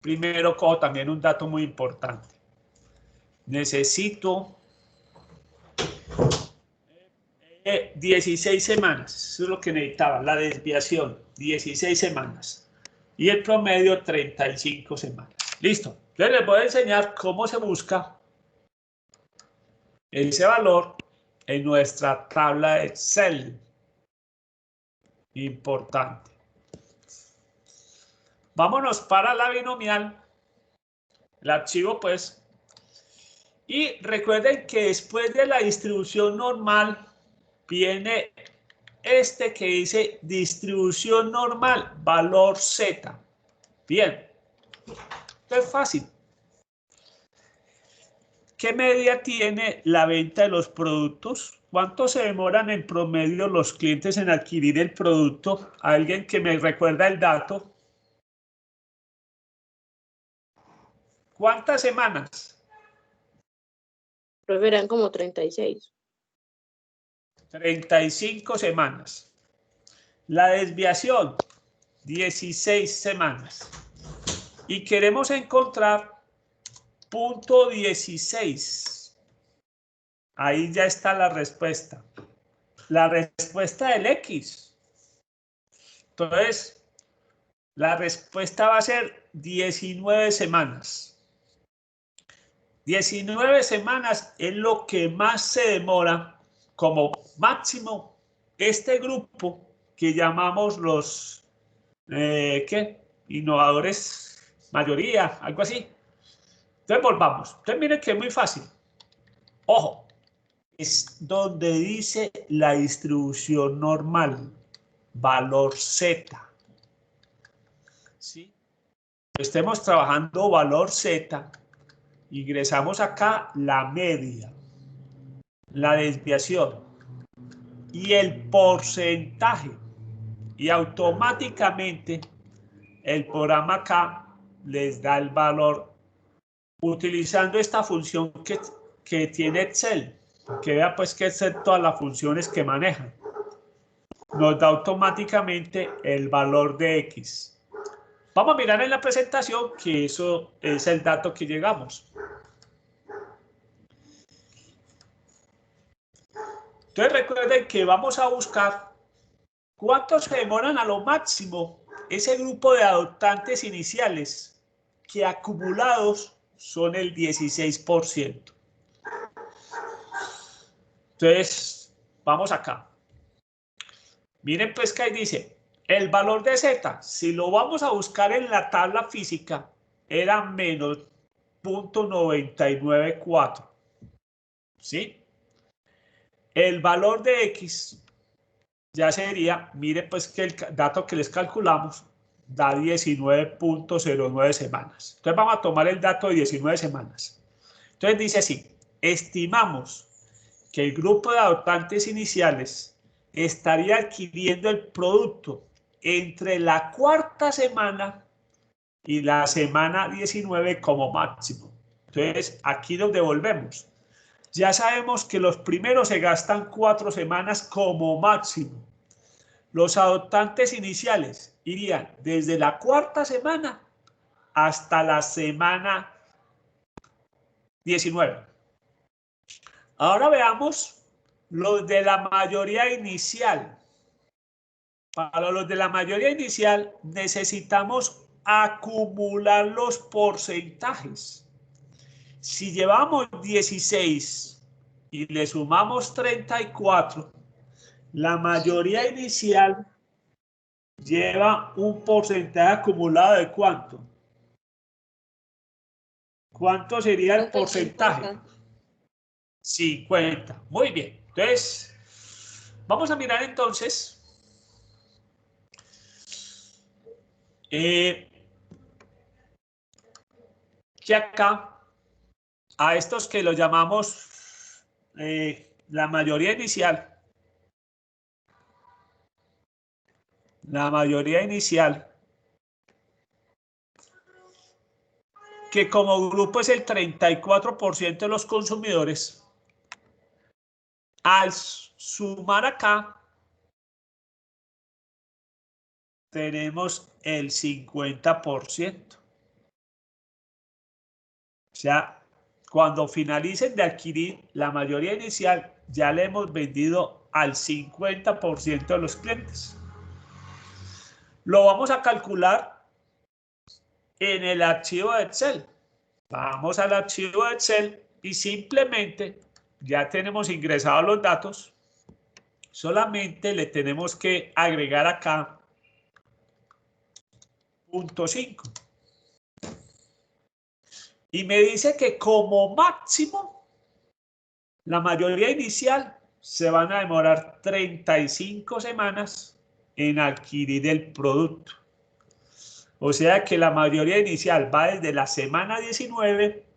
primero cojo también un dato muy importante. Necesito 16 semanas. Eso es lo que necesitaba, la desviación. 16 semanas. Y el promedio 35 semanas. Listo. Entonces les voy a enseñar cómo se busca ese valor en nuestra tabla de Excel. Importante. Vámonos para la binomial. El archivo, pues. Y recuerden que después de la distribución normal viene este que dice distribución normal, valor Z. Bien. Esto es fácil. ¿Qué media tiene la venta de los productos? ¿Cuánto se demoran en promedio los clientes en adquirir el producto? ¿Alguien que me recuerda el dato? ¿Cuántas semanas?
Profe, eran como 36.
35 semanas. La desviación, 16 semanas. Y queremos encontrar punto 16. Ahí ya está la respuesta. La respuesta del X. Entonces, la respuesta va a ser 19 semanas. 19 semanas es lo que más se demora como máximo este grupo que llamamos los innovadores mayoría, algo así. Entonces volvamos. Entonces miren que es muy fácil. Ojo, es donde dice la distribución normal, valor Z. ¿Sí? Estemos trabajando valor Z. Ingresamos acá la media, la desviación y el porcentaje. Y automáticamente el programa acá les da el valor utilizando esta función que tiene Excel. Que vea pues que Excel todas las funciones que maneja. Nos da automáticamente el valor de X. Vamos a mirar en la presentación que eso es el dato que llegamos. Entonces recuerden que vamos a buscar cuántos se demoran a lo máximo ese grupo de adoptantes iniciales que acumulados son el 16%. Entonces, vamos acá. Miren pues que ahí dice, el valor de Z, si lo vamos a buscar en la tabla física, era menos 0.994. ¿Sí? El valor de X ya sería, miren pues que el dato que les calculamos da 19.09 semanas. Entonces vamos a tomar el dato de 19 semanas. Entonces dice así, estimamos que el grupo de adoptantes iniciales estaría adquiriendo el producto entre la cuarta semana y la semana 19 como máximo. Entonces aquí nos devolvemos. Ya sabemos que los primeros se gastan 4 semanas como máximo. Los adoptantes iniciales irían desde la cuarta semana hasta la semana 19. Ahora veamos los de la mayoría inicial. Para los de la mayoría inicial necesitamos acumular los porcentajes. Si llevamos 16 y le sumamos 34, la mayoría inicial lleva un porcentaje acumulado de ¿cuánto? ¿Cuánto sería el porcentaje? 50. Muy bien. Entonces, vamos a mirar entonces que acá a estos que los llamamos la mayoría inicial, que como grupo es el 34% de los consumidores, al sumar acá, tenemos el 50%. O sea, cuando finalicen de adquirir la mayoría inicial, ya le hemos vendido al 50% de los clientes. Lo vamos a calcular en el archivo de Excel. Vamos al archivo de Excel y simplemente ya tenemos ingresados los datos. Solamente le tenemos que agregar acá punto 5. Y me dice que como máximo, la mayoría inicial se van a demorar 35 semanas en adquirir el producto. O sea que la mayoría inicial va desde la semana 19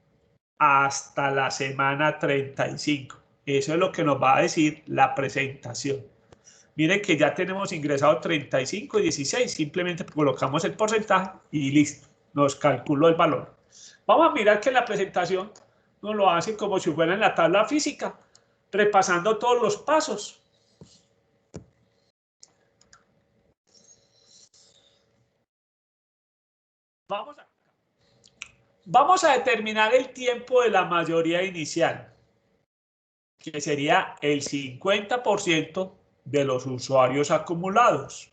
hasta la semana 35. Eso es lo que nos va a decir la presentación. Miren que ya tenemos ingresado 35 y 16. Simplemente colocamos el porcentaje y listo. Nos calculó el valor. Vamos a mirar que la presentación nos lo hace como si fuera en la tabla física, repasando todos los pasos. Vamos a determinar el tiempo de la mayoría inicial, que sería el 50% de los usuarios acumulados.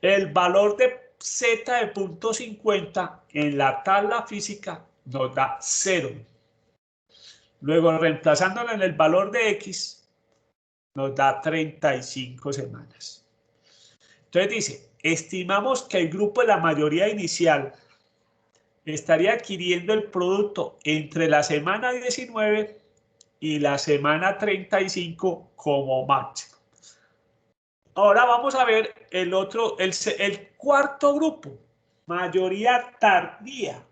El valor de Z de punto 50 en la tabla física nos da 0. Luego, reemplazándolo en el valor de X, nos da 35 semanas. Entonces dice, estimamos que el grupo de la mayoría inicial estaría adquiriendo el producto entre la semana 19 y la semana 35 como máximo. Ahora vamos a ver el cuarto grupo, mayoría tardía.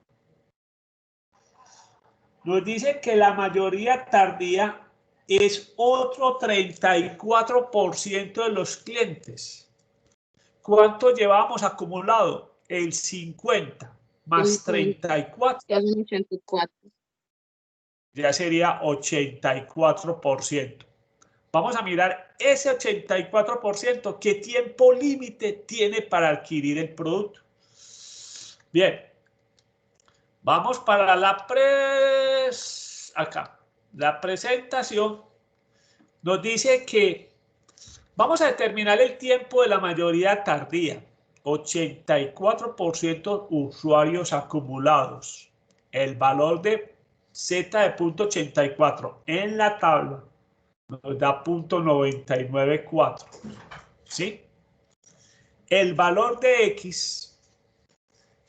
Nos dice que la mayoría tardía es otro 34% de los clientes. ¿Cuánto llevamos acumulado? El 50 más 34.
Ya son 84.
Ya sería 84%. Vamos a mirar ese 84%, ¿qué tiempo límite tiene para adquirir el producto? Bien, vamos para la presentación. nos dice que vamos a determinar el tiempo de la mayoría tardía. 84% usuarios acumulados. El valor de Z de punto 84 en la tabla nos da punto 994. ¿Sí? El valor de X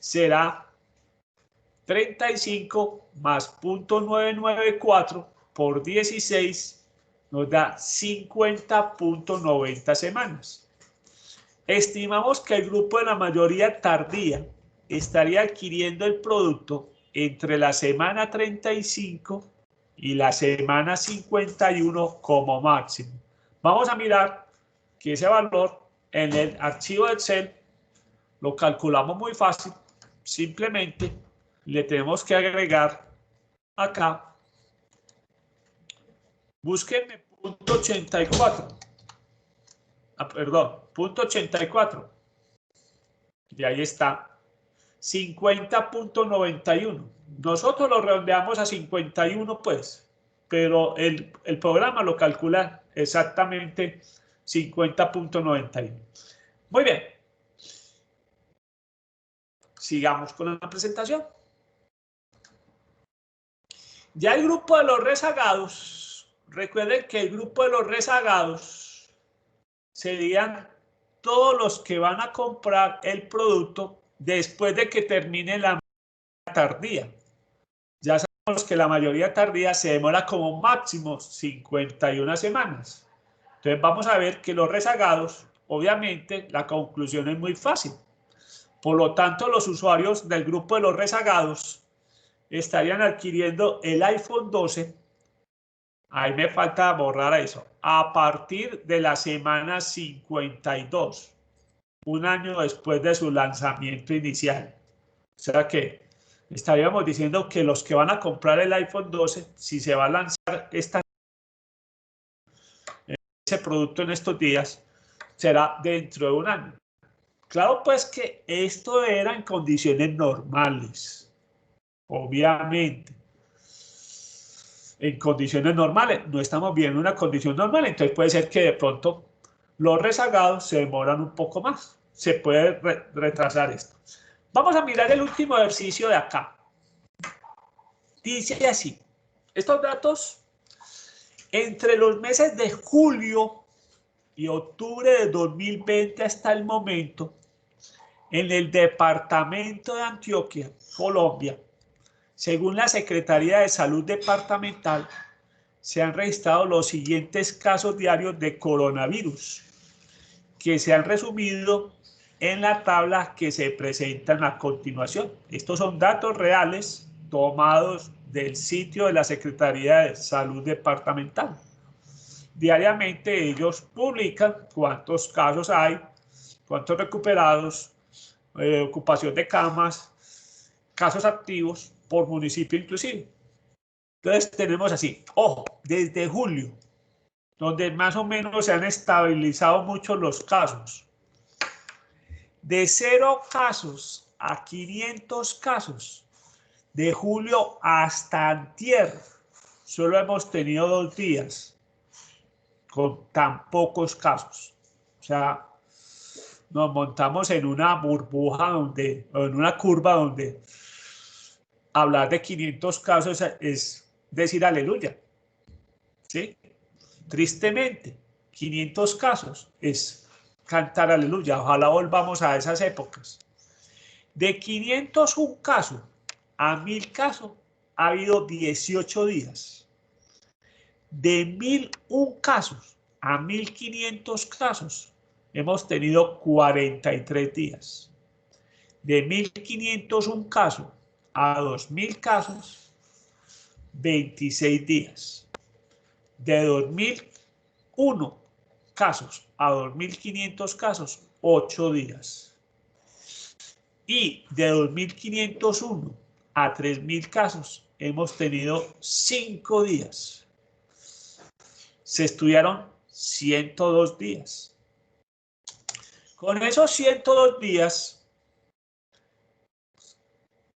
será 35 más punto 994 por 16 nos da 50.90 semanas. Estimamos que el grupo de la mayoría tardía estaría adquiriendo el producto entre la semana 35 y la semana 51 como máximo. Vamos a mirar que ese valor en el archivo de Excel lo calculamos muy fácil. Simplemente le tenemos que agregar acá. Búsquenme punto 84. Perdón, punto 84. Y ahí está. 50.91. Nosotros lo redondeamos a 51, pues. Pero el programa lo calcula exactamente 50.91. Muy bien. Sigamos con la presentación. Ya el grupo de los rezagados. Recuerden que el grupo de los rezagados serían todos los que van a comprar el producto después de que termine la tardía. Ya sabemos que la mayoría tardía se demora como máximo 51 semanas. Entonces vamos a ver que los rezagados, obviamente la conclusión es muy fácil. Por lo tanto, los usuarios del grupo de los rezagados estarían adquiriendo el iPhone 12. Ahí me falta borrar eso. A partir de la semana 52, un año después de su lanzamiento inicial. O sea que estaríamos diciendo que los que van a comprar el iPhone 12, si se va a lanzar ese producto en estos días, será dentro de un año. Claro, pues que esto era en condiciones normales. Obviamente. En condiciones normales, no estamos viendo una condición normal, entonces puede ser que de pronto los rezagados se demoran un poco más. Se puede retrasar esto. Vamos a mirar el último ejercicio de acá. Dice así, estos datos entre los meses de julio y octubre de 2020 hasta el momento, en el departamento de Antioquia, Colombia, según la Secretaría de Salud Departamental, se han registrado los siguientes casos diarios de coronavirus, que se han resumido en la tabla que se presentan a continuación. Estos son datos reales tomados del sitio de la Secretaría de Salud Departamental. Diariamente ellos publican cuántos casos hay, cuántos recuperados, ocupación de camas, casos activos por municipio inclusive. Entonces tenemos así, ojo, desde julio, donde más o menos se han estabilizado mucho los casos. De 0 casos a 500 casos, de julio hasta antier, solo hemos tenido 2 días con tan pocos casos. O sea, nos montamos en una burbuja donde, o en una curva donde hablar de 500 casos es decir aleluya. ¿Sí? Tristemente, 500 casos es cantar aleluya. Ojalá volvamos a esas épocas. De 501 casos a 1000 casos ha habido 18 días. De 1001 casos a 1500 casos hemos tenido 43 días. De 1501 casos a 2000 casos, 26 días. De 2001 casos a 2500 casos, 8 días. Y de 2501 a 3000 casos hemos tenido 5 días. Se estudiaron 102 días. Con esos 102 días,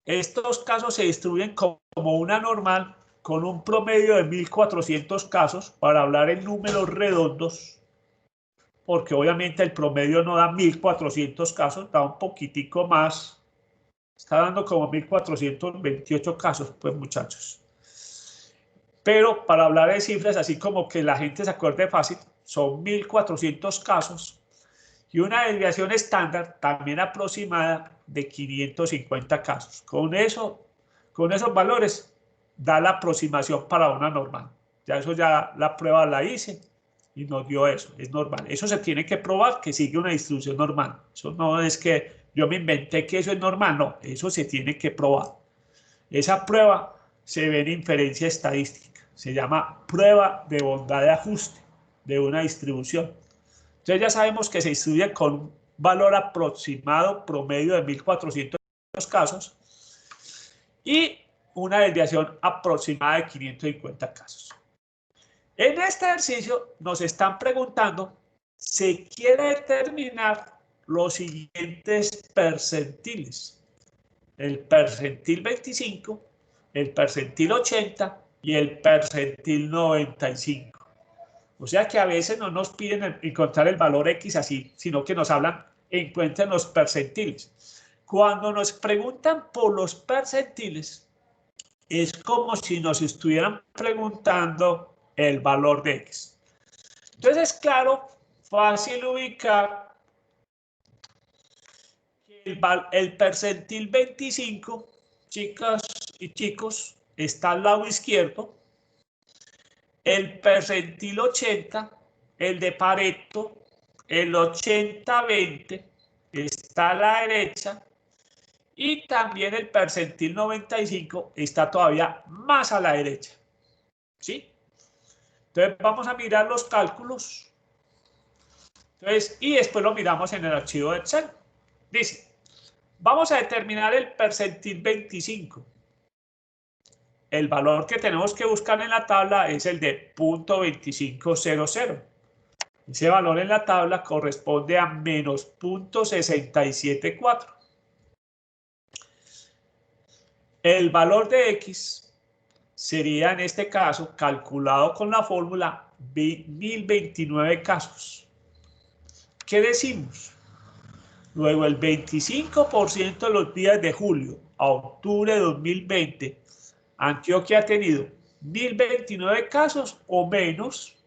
estos casos se distribuyen como una normal, con un promedio de 1.400 casos, para hablar en números redondos, porque obviamente el promedio no da 1.400 casos, da un poquitico más, está dando como 1.428 casos, pues muchachos. Pero para hablar de cifras, así como que la gente se acuerde fácil, son 1.400 casos y una desviación estándar también aproximada de 550 casos. Con esos valores da la aproximación para una normal. Ya eso ya la prueba la hice y nos dio eso, es normal. Eso se tiene que probar que sigue una distribución normal. Eso no es que yo me inventé que eso es normal, no, eso se tiene que probar. Esa prueba se ve en inferencia estadística, se llama prueba de bondad de ajuste de una distribución. Entonces ya sabemos que se distribuye con un valor aproximado promedio de 1.400 casos y una desviación aproximada de 550 casos. En este ejercicio nos están preguntando, se quiere determinar los siguientes percentiles: el percentil 25, el percentil 80 y el percentil 95. O sea que a veces no nos piden encontrar el valor X así, sino que nos hablan, encuentren los percentiles. Cuando nos preguntan por los percentiles, es como si nos estuvieran preguntando el valor de X. Entonces es claro, fácil ubicar que el percentil 25, chicas y chicos, está al lado izquierdo. El percentil 80, el de Pareto, el 80-20, está a la derecha. Y también el percentil 95 está todavía más a la derecha. ¿Sí? Entonces vamos a mirar los cálculos. Entonces, y después lo miramos en el archivo de Excel. Dice, vamos a determinar el percentil 25. El valor que tenemos que buscar en la tabla es el de 0.2500. Ese valor en la tabla corresponde a menos 0.674. El valor de X sería en este caso calculado con la fórmula 1029 casos. ¿Qué decimos? Luego el 25% de los días de julio a octubre de 2020, Antioquia ha tenido 1029 casos o menos,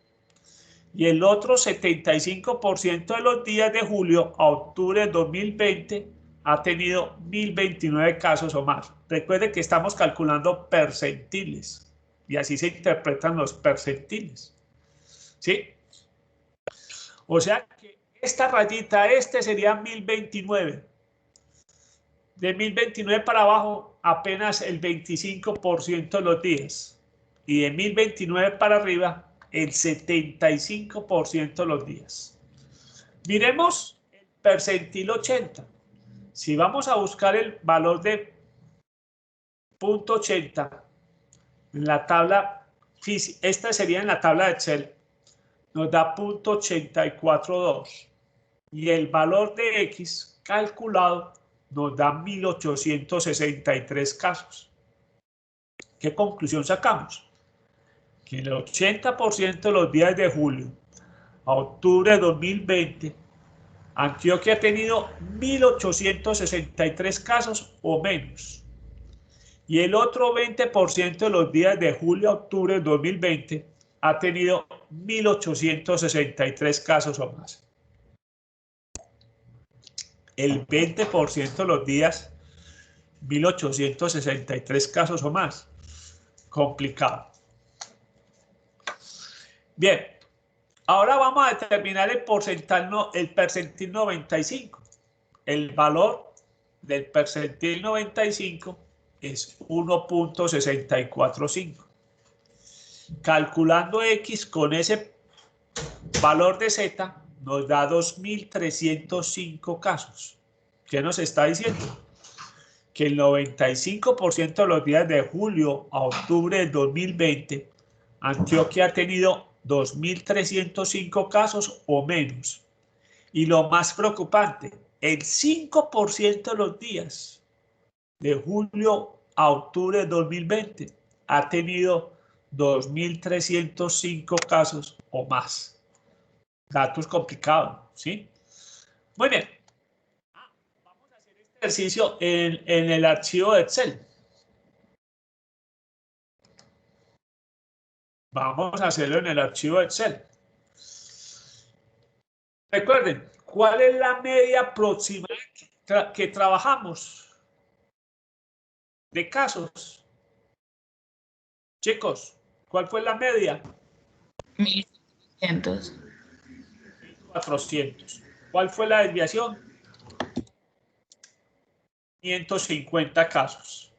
y el otro 75% de los días de julio a octubre de 2020 ha tenido 1029 casos o más. Recuerde que estamos calculando percentiles y así se interpretan los percentiles. ¿Sí? O sea que esta rayita, sería 1029. De 1029 para abajo, apenas el 25% de los días. Y de 1029 para arriba, el 75% de los días. Miremos el percentil 80. Si vamos a buscar el valor de 0.80 en la tabla, esta sería en la tabla de Excel, nos da 0.842 y el valor de X calculado nos da 1863 casos. ¿Qué conclusión sacamos? Que el 80% de los días de julio a octubre de 2020, Antioquia ha tenido 1863 casos o menos. Y el otro 20% de los días de julio a octubre de 2020 ha tenido 1863 casos o más. El 20% de los días, 1863 casos o más. Complicado. Bien, ahora vamos a determinar el percentil 95. El valor del percentil 95 es 1.645. Calculando X con ese valor de Z nos da 2.305 casos. ¿Qué nos está diciendo? Que el 95% de los días de julio a octubre del 2020, Antioquia ha tenido 2.305 casos o menos. Y lo más preocupante, el 5% de los días de julio a octubre de 2020 ha tenido 2.305 casos o más. Datos complicados, ¿sí? Muy bien. Vamos a hacer este ejercicio en el archivo de Excel. Vamos a hacerlo en el archivo de Excel. Recuerden, ¿cuál es la media aproximada que trabajamos de casos? Chicos, ¿cuál fue la media?
1.400.
400. ¿Cuál fue la desviación? 550 casos.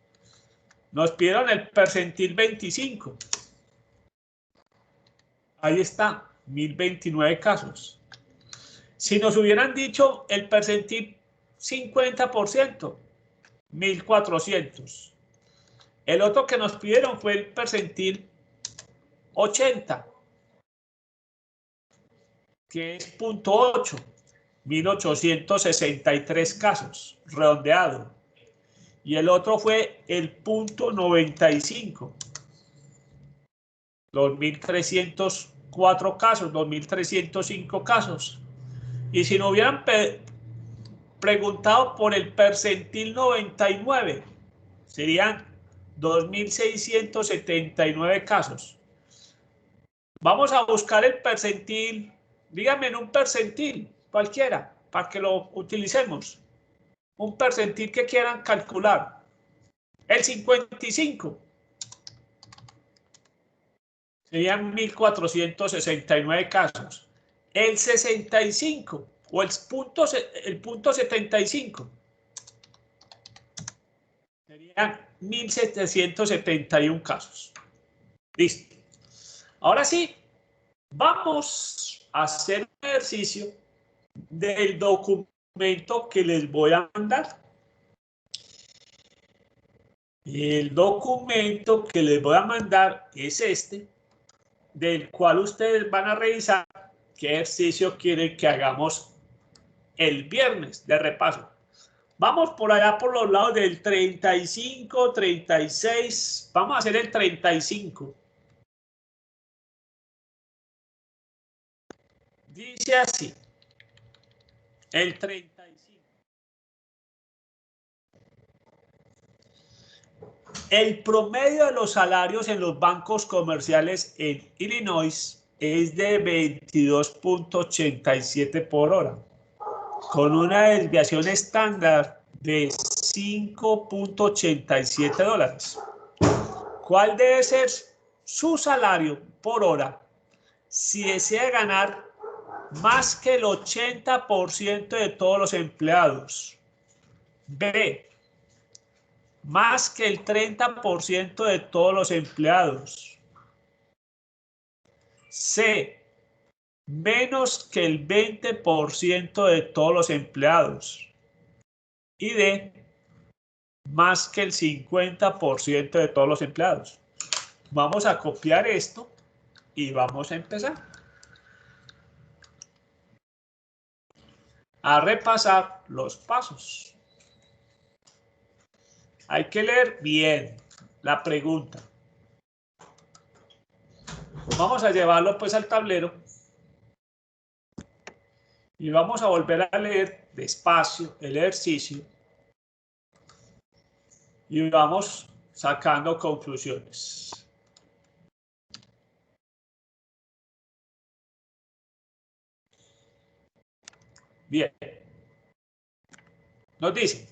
Nos pidieron el percentil 25. Ahí está, 1029 casos. Si nos hubieran dicho el percentil 50%, 1400. El otro que nos pidieron fue el percentil 80, que es 0.8, 1863 casos, redondeado. Y el otro fue el 0.95, 2304 casos, 2305 casos. Y si nos hubieran preguntado por el percentil 99, serían 2679 casos. Vamos a buscar el percentil, díganme en un percentil, cualquiera, para que lo utilicemos. Un percentil que quieran calcular. El 55. Serían 1469 casos. El 65 o el punto 75 serían 1771 casos. Listo. Ahora sí, vamos a hacer un ejercicio del documento que les voy a mandar. El documento que les voy a mandar es este, del cual ustedes van a revisar qué ejercicio quieren que hagamos el viernes de repaso. Vamos por allá por los lados del 35, 36. Vamos a hacer el 35. Dice así. El 35. El promedio de los salarios en los bancos comerciales en Illinois es de 22.87 por hora, con una desviación estándar de 5.87 dólares. ¿Cuál debe ser su salario por hora si desea ganar más que el 80% de todos los empleados? B, más que el 30% de todos los empleados. C, menos que el 20% de todos los empleados. Y D, más que el 50% de todos los empleados. Vamos a copiar esto y vamos a empezar a repasar los pasos. Hay que leer bien la pregunta. Vamos a llevarlo pues al tablero y vamos a volver a leer despacio el ejercicio y vamos sacando conclusiones. Bien. Nos dice,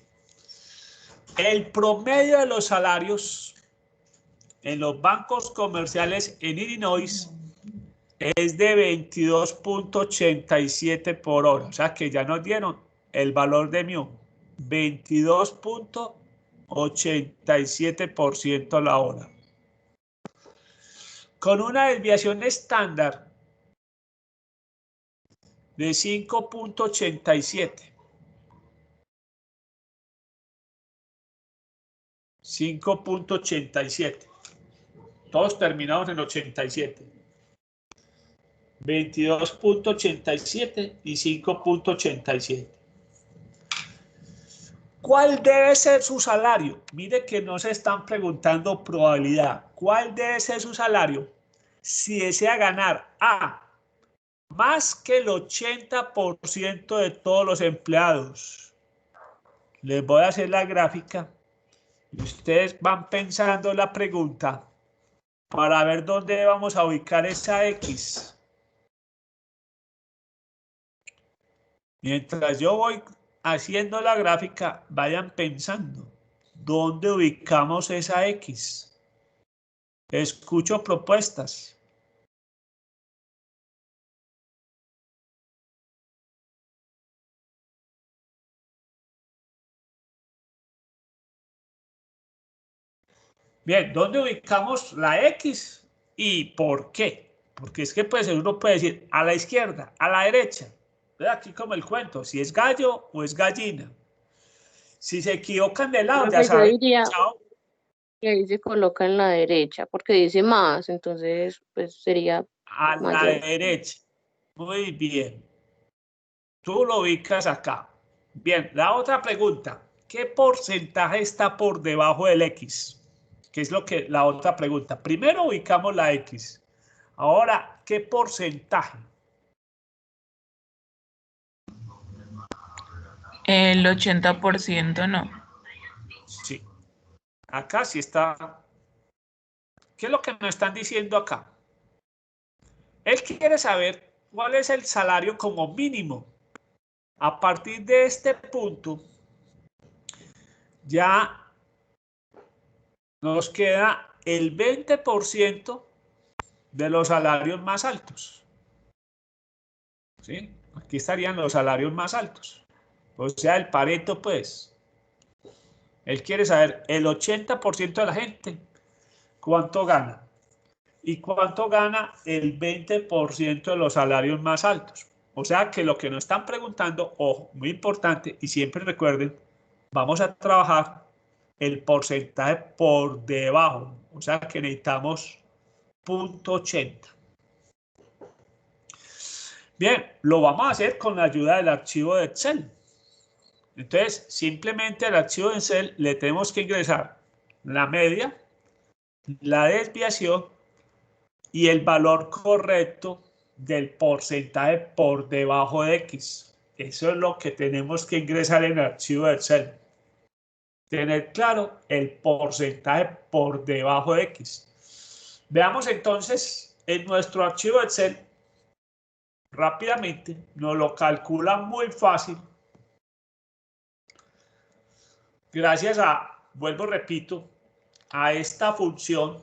el promedio de los salarios en los bancos comerciales en Illinois es de 22.87 por hora. O sea que ya nos dieron el valor de mu. 22.87% la hora. Con una desviación estándar de 5.87. 5.87. Todos terminados en 87. 22.87 y 5.87. ¿Cuál debe ser su salario? Mire que no se están preguntando probabilidad. cuál debe ser su salario si desea ganar A, más que el 80% de todos los empleados. Les voy a hacer la gráfica y ustedes van pensando la pregunta para ver dónde vamos a ubicar esa X. Mientras yo voy haciendo la gráfica, vayan pensando dónde ubicamos esa X. Escucho propuestas. Bien, ¿dónde ubicamos la X y por qué? Porque es que pues, uno puede decir a la izquierda, a la derecha. Aquí como el cuento, si es gallo o es gallina. Si se equivocan de lado, ya
Profe, yo
saben,
diría
chao.
que ahí se coloca en la derecha, porque dice más, entonces pues sería
A la
mayor.
derecha. Muy bien. Tú lo ubicas acá. Bien, la otra pregunta. ¿Qué porcentaje está por debajo del X? ¿Qué es lo que la otra pregunta? Primero ubicamos la X. Ahora, ¿qué porcentaje?
El 80% no.
Sí. Acá sí está. ¿Qué es lo que nos están diciendo acá? Él quiere saber cuál es el salario como mínimo. A partir de este punto, ya nos queda el 20% de los salarios más altos. ¿Sí? Aquí estarían los salarios más altos. O sea, el Pareto, pues. Él quiere saber el 80% de la gente cuánto gana. ¿Y cuánto gana el 20% de los salarios más altos? O sea que lo que nos están preguntando, ojo, muy importante, y siempre recuerden, vamos a trabajar el porcentaje por debajo. O sea que necesitamos 0.80. Bien, lo vamos a hacer con la ayuda del archivo de Excel. Entonces, simplemente al archivo de Excel le tenemos que ingresar la media, la desviación y el valor correcto del porcentaje por debajo de X. Eso es lo que tenemos que ingresar en el archivo de Excel. Tener claro el porcentaje por debajo de X. Veamos entonces en nuestro archivo de Excel. Rápidamente nos lo calcula muy fácil. Gracias a, vuelvo, repito, a esta función,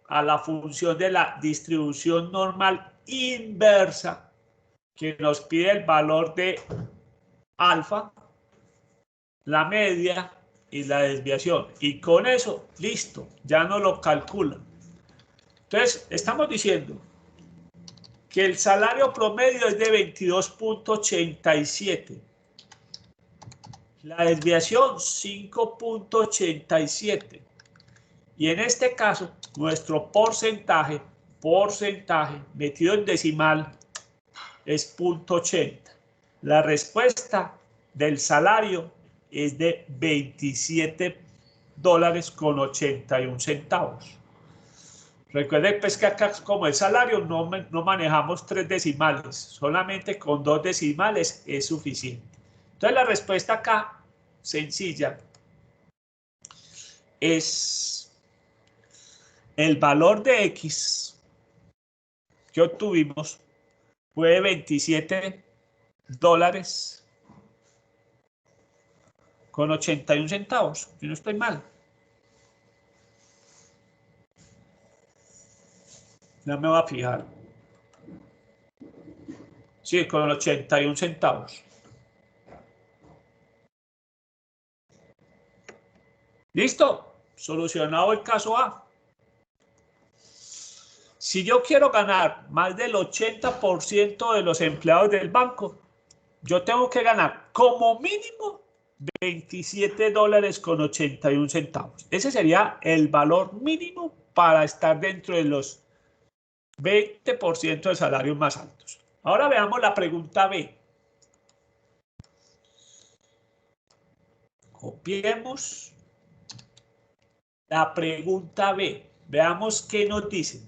a la función de la distribución normal inversa, que nos pide el valor de alfa, la media y la desviación. Y con eso, listo, ya nos lo calcula. Entonces, estamos diciendo que el salario promedio es de 22.87. La desviación 5.87. Y en este caso, nuestro porcentaje metido en decimal es 0.80. La respuesta del salario es de $27.81. Recuerden pues que acá como el salario no manejamos 3 decimales, solamente con 2 decimales es suficiente. Entonces la respuesta acá, sencilla, es el valor de X que obtuvimos fue $27.81, si no estoy mal. Ya me voy a fijar. Sí, con 81 centavos. ¿Listo? Solucionado el caso A. Si yo quiero ganar más del 80% de los empleados del banco, yo tengo que ganar como mínimo $27.81. Ese sería el valor mínimo para estar dentro de los 20% de salarios más altos. Ahora veamos la pregunta B. Copiemos la pregunta B. Veamos qué nos dicen.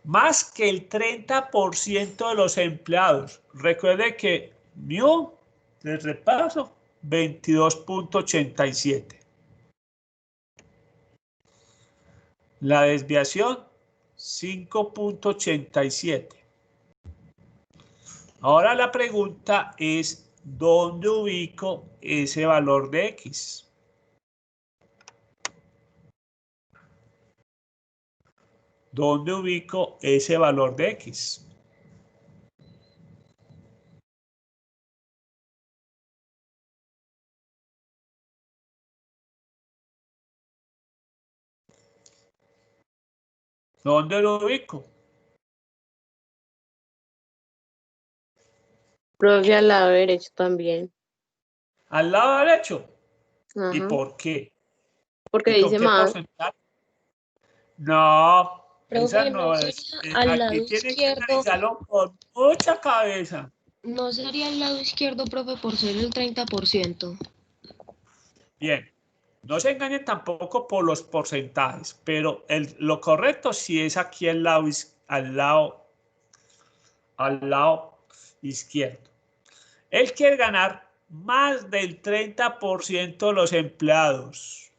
Más que el 30% de los empleados. Recuerde que mu, les repaso, 22.87. La desviación, 5.87. Ahora la pregunta es, ¿dónde ubico ese valor de X? ¿Dónde ubico ese valor de X? ¿Dónde lo ubico?
Profe, al lado derecho también.
Al lado derecho. ¿Y
Ajá.
por qué?
Porque
¿Y con
dice
qué
más.
porcentaje? No, esa
Profe,
no
¿no
es.
sería al
Aquí
lado
tienen que
izquierdo?
analizarlo con mucha cabeza.
¿No sería al lado izquierdo, profe, por ser el 30%?
Bien, no se engañen tampoco por los porcentajes, pero lo correcto sí es aquí al lado izquierdo. Él quiere ganar más del 30% de los empleados.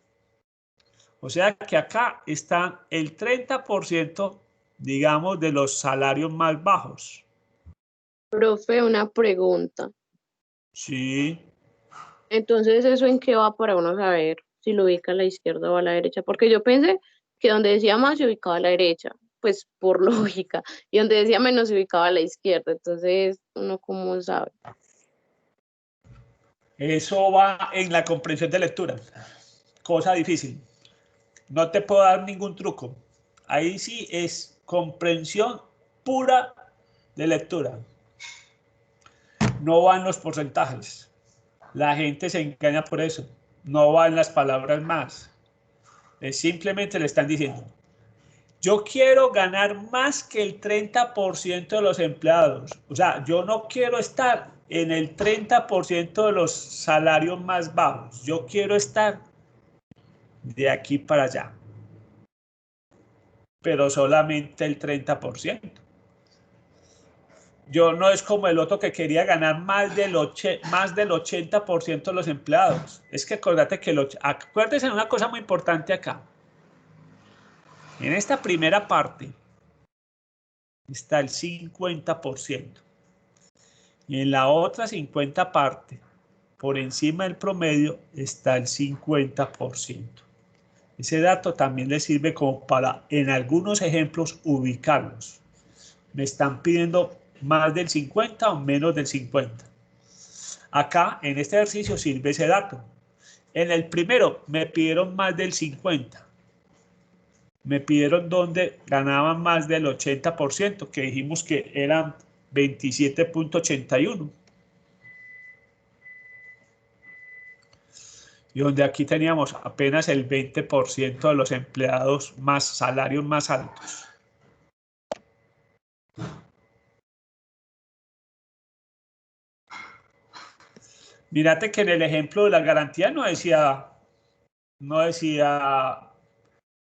O sea que acá está el 30%, digamos, de los salarios más bajos.
Profe, una pregunta.
Sí.
Entonces, ¿eso en qué va para uno saber si lo ubica a la izquierda o a la derecha? Porque yo pensé que donde decía más se ubicaba a la derecha, pues por lógica, y donde decía menos se ubicaba a la izquierda. Entonces, ¿uno cómo sabe?
Eso va en la comprensión de lectura. Cosa difícil. No te puedo dar ningún truco. Ahí sí es comprensión pura de lectura. No van los porcentajes. La gente se engaña por eso. No van las palabras más. Simplemente le están diciendo, yo quiero ganar más que el 30% de los empleados. O sea, yo no quiero estar en el 30% de los salarios más bajos. Yo quiero estar de aquí para allá. Pero solamente el 30%. Yo no es como el otro que quería ganar más del 80% de los empleados. Es que acuérdate que acuérdense de una cosa muy importante acá. En esta primera parte está el 50%. Y en la otra 50 parte, por encima del promedio, está el 50%. Ese dato también le sirve como para, en algunos ejemplos, ubicarlos. Me están pidiendo más del 50 o menos del 50. Acá, en este ejercicio, sirve ese dato. En el primero, me pidieron más del 50. Me pidieron donde ganaban más del 80%, que dijimos que eran 27.81. Y donde aquí teníamos apenas el 20% de los empleados más salarios más altos. Mírate que en el ejemplo de la garantía no decía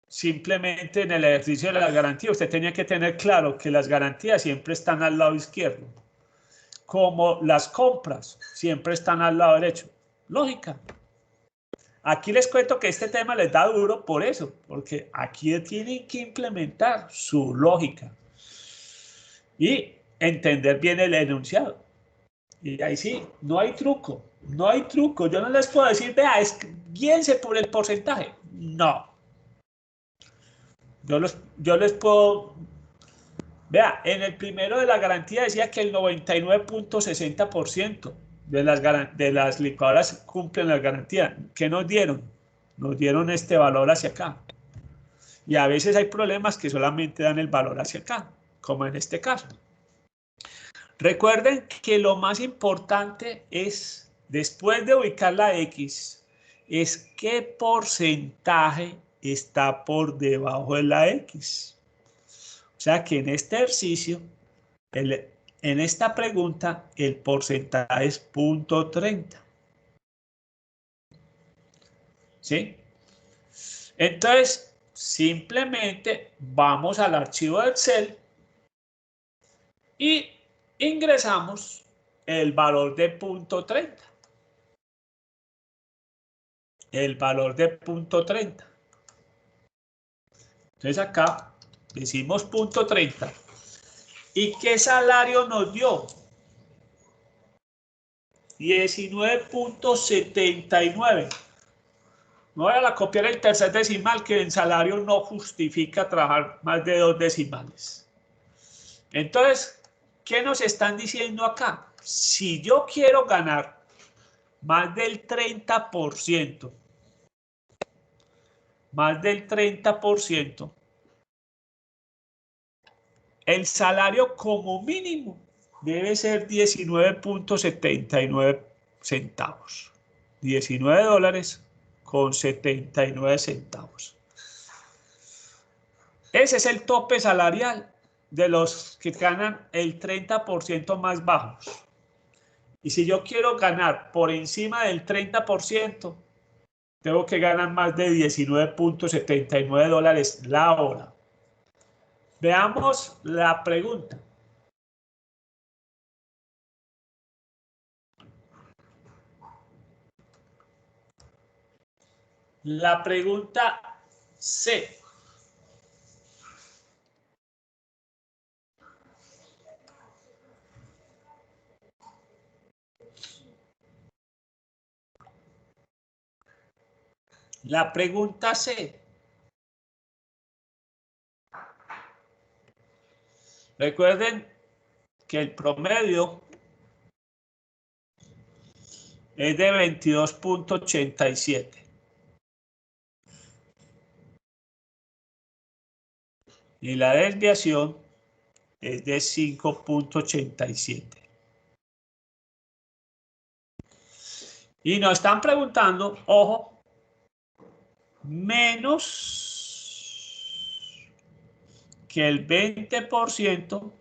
simplemente en el ejercicio de la garantía, usted tenía que tener claro que las garantías siempre están al lado izquierdo, como las compras siempre están al lado derecho. Lógica. Aquí les cuento que este tema les da duro por eso, porque aquí tienen que implementar su lógica y entender bien el enunciado. Y ahí sí, no hay truco, no hay truco. Yo no les puedo decir, vea, guíense por el porcentaje. No. Yo les puedo, vea, en el primero de la garantía decía que el 99.60% de las licuadoras cumplen la garantía. ¿Qué nos dieron? Nos dieron este valor hacia acá. Y a veces hay problemas que solamente dan el valor hacia acá, como en este caso. Recuerden que lo más importante es, después de ubicar la X, es qué porcentaje está por debajo de la X. O sea que en este ejercicio, en esta pregunta, el porcentaje es 0.30. ¿Sí? Entonces, simplemente vamos al archivo de Excel y ingresamos el valor de punto 30. El valor de punto 30. Entonces acá decimos punto 30. ¿Y qué salario nos dio? 19.79. No voy a copiar el tercer decimal, que en salario no justifica trabajar más de 2 decimales. Entonces, ¿qué nos están diciendo acá? Si yo quiero ganar más del 30%, el salario como mínimo debe ser 19.79 centavos. 19 dólares con 79 centavos. Ese es el tope salarial de los que ganan el 30% más bajos. Y si yo quiero ganar por encima del 30%, tengo que ganar más de 19.79 dólares la hora. Veamos la pregunta. La pregunta C. La pregunta C. Recuerden que el promedio es de 22.87. Y la desviación es de 5.87. Y nos están preguntando, ojo, menos que el 20%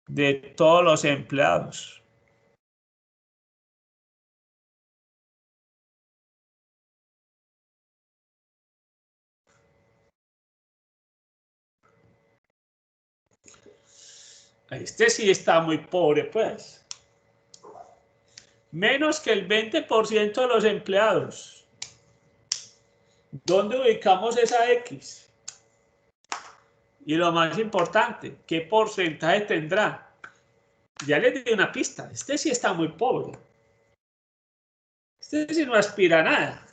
de todos los empleados. Este sí está muy pobre, pues. Menos que el 20% de los empleados. ¿Dónde ubicamos esa X? Y lo más importante, ¿qué porcentaje tendrá? Ya les di una pista. Este sí está muy pobre. Este sí no aspira a nada.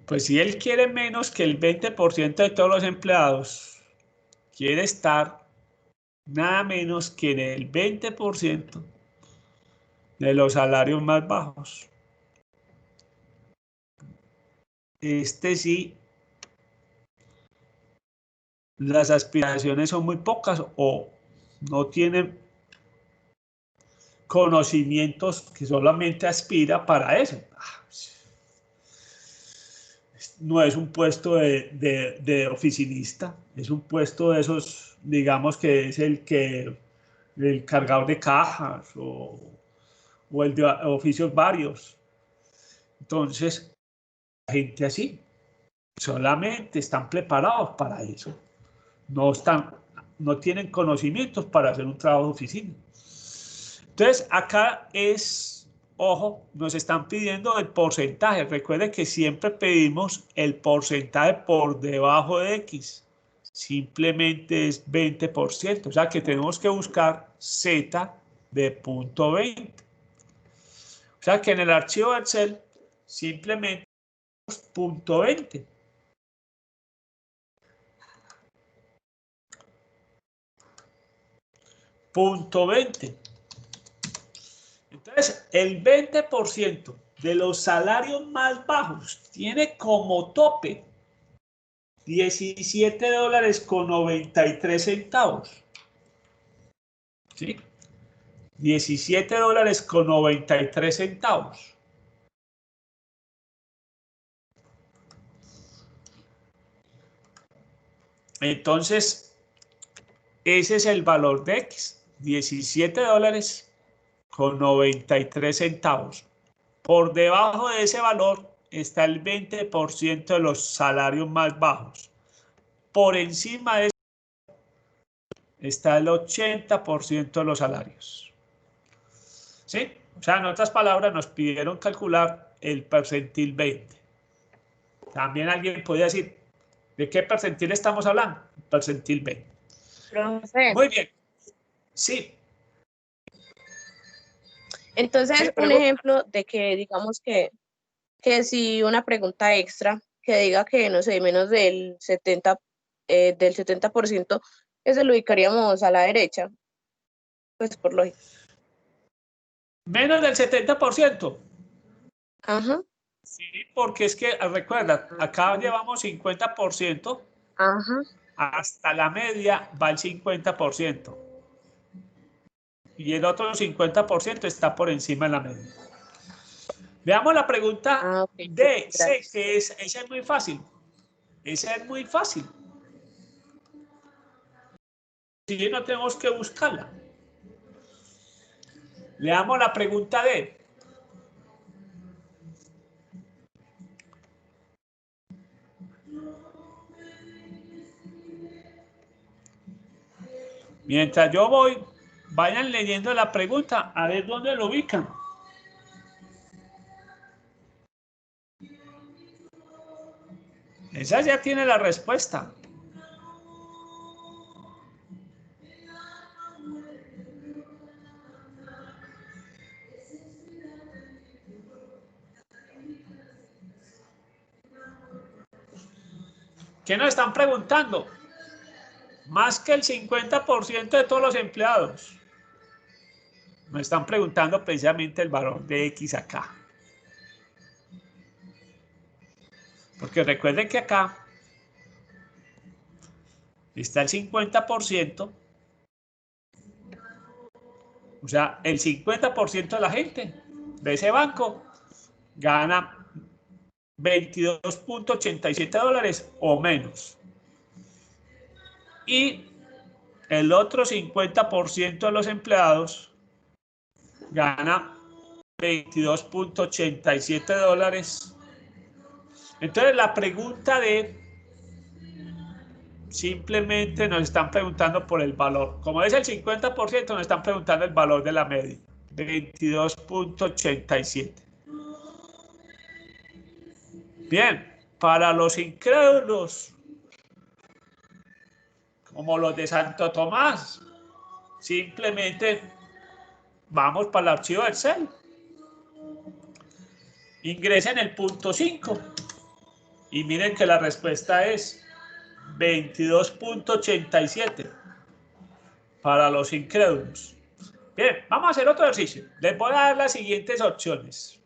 Pues si él quiere menos que el 20% de todos los empleados, quiere estar nada menos que en el 20% de los salarios más bajos. Este sí, las aspiraciones son muy pocas o no tienen conocimientos que solamente aspira para eso. No es un puesto de oficinista, es un puesto de esos, digamos que es el cargador de cajas o el de oficios varios. Entonces, la gente así, solamente están preparados para eso. No tienen conocimientos para hacer un trabajo de oficina. Entonces, acá es, ojo, nos están pidiendo el porcentaje. Recuerden que siempre pedimos el porcentaje por debajo de X. Simplemente es 20%. O sea que tenemos que buscar Z de punto 20. O sea que en el archivo de Excel simplemente punto 20. Punto 20. Entonces, el 20% de los salarios más bajos tiene como tope 17 dólares con 93 centavos. ¿Sí? 17 dólares con 93 centavos. Entonces, ese es el valor de X, 17 dólares con 93 centavos. Por debajo de ese valor está el 20% de los salarios más bajos. Por encima de eso está el 80% de los salarios. ¿Sí? O sea, en otras palabras, nos pidieron calcular el percentil 20. También alguien podría decir, ¿de qué percentil estamos hablando? Percentil 20.
Profe,
Muy bien. Sí.
entonces
Sí,
un
pregunta.
ejemplo de que digamos que si una pregunta extra que diga que, no sé, menos del 70%, eso lo ubicaríamos a la derecha, pues por lógica.
Menos del 70%.
Ajá,
Sí, porque es que, recuerda, acá llevamos 50%,
ajá.
hasta la media va el 50%. Y el otro 50% está por encima de la media. Veamos la pregunta
Ah, ok,
D, C,
gracias.
que esa es muy fácil. Esa es muy fácil. Si no tenemos que buscarla. Leamos la pregunta D. Mientras yo voy, vayan leyendo la pregunta a ver dónde lo ubican. Esa ya tiene la respuesta. ¿Qué nos están preguntando? Más que el 50% de todos los empleados. Nos están preguntando precisamente el valor de X acá. Porque recuerden que acá está el 50%, o sea, el 50% de la gente de ese banco gana $22.87 o menos. Y el otro 50% de los empleados gana $22.87. Entonces la pregunta de simplemente nos están preguntando por el valor. Como es el 50%, nos están preguntando el valor de la media. 22.87. Bien, para los incrédulos, como los de Santo Tomás, simplemente vamos para el archivo Excel. Ingresen el punto 5 y miren que la respuesta es 22.87 para los incrédulos. Bien, vamos a hacer otro ejercicio. Les voy a dar las siguientes opciones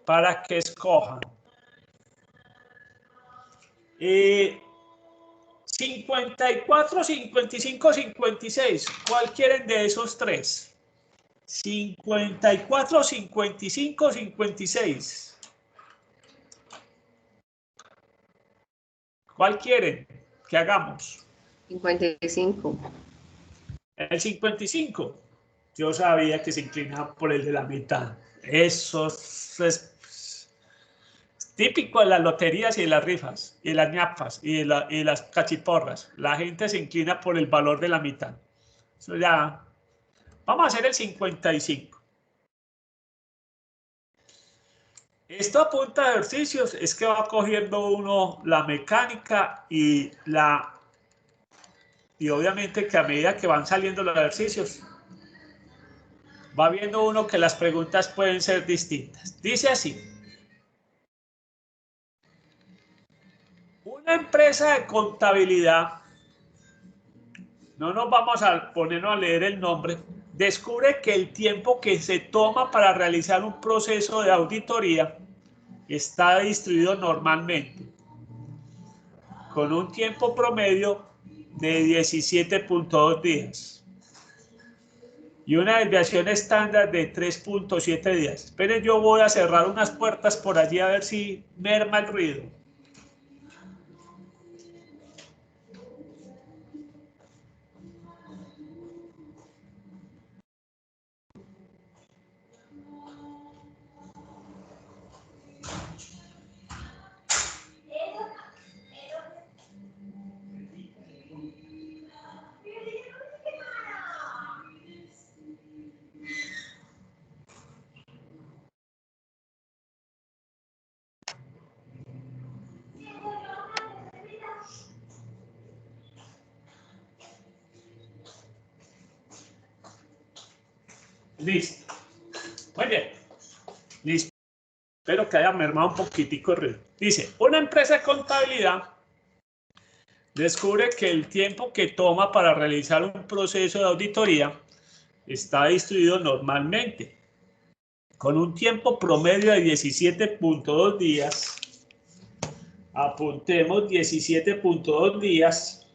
para que escojan. 54, 55, 56. ¿Cuál quieren de esos tres? 54, 55, 56. ¿Cuál quieren que hagamos?
55.
El 55. Yo sabía que se inclinaba por el de la mitad. Eso es típico de las loterías y de las rifas, y las ñapas, y las cachiporras. La gente se inclina por el valor de la mitad. Eso ya. Vamos a hacer el 55. Esto a punta de ejercicios es que va cogiendo uno la mecánica y obviamente que a medida que van saliendo los ejercicios, va viendo uno que las preguntas pueden ser distintas. Dice así: una empresa de contabilidad, no nos vamos a ponernos a leer el nombre, descubre que el tiempo que se toma para realizar un proceso de auditoría está distribuido normalmente con un tiempo promedio de 17.2 días y una desviación estándar de 3.7 días. Esperen, yo voy a cerrar unas puertas por allí a ver si merma el ruido. Listo. Muy bien. Listo. Espero que haya mermado un poquitico el ruido. Dice, una empresa de contabilidad descubre que el tiempo que toma para realizar un proceso de auditoría está distribuido normalmente, con un tiempo promedio de 17.2 días. Apuntemos 17.2 días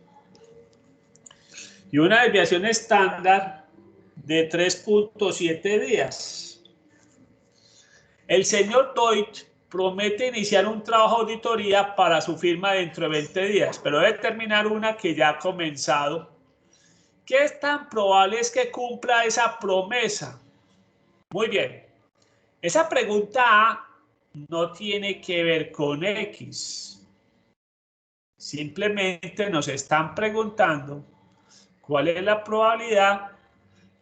y una desviación estándar de 3.7 días. El señor Deutsch promete iniciar un trabajo de auditoría para su firma dentro de 20 días, pero debe terminar una que ya ha comenzado. ¿Qué tan probable es que cumpla esa promesa? Muy bien. Esa pregunta A no tiene que ver con X. Simplemente nos están preguntando cuál es la probabilidad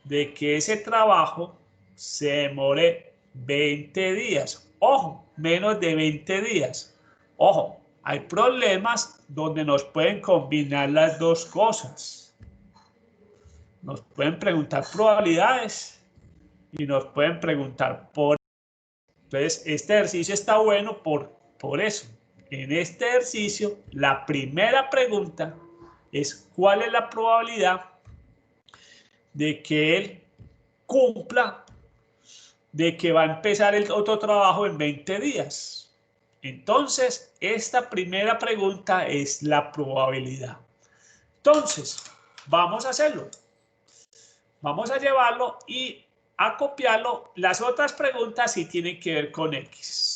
de que ese trabajo se demore 20 días. Ojo, menos de 20 días. Ojo, hay problemas donde nos pueden combinar las dos cosas. Nos pueden preguntar probabilidades y nos pueden preguntar por. Entonces, este ejercicio está bueno por eso. En este ejercicio, la primera pregunta es ¿cuál es la probabilidad de que él cumpla, de que va a empezar el otro trabajo en 20 días? Entonces, esta primera pregunta es la probabilidad. Entonces, vamos a hacerlo. Vamos a llevarlo y a copiarlo. Las otras preguntas sí tienen que ver con X.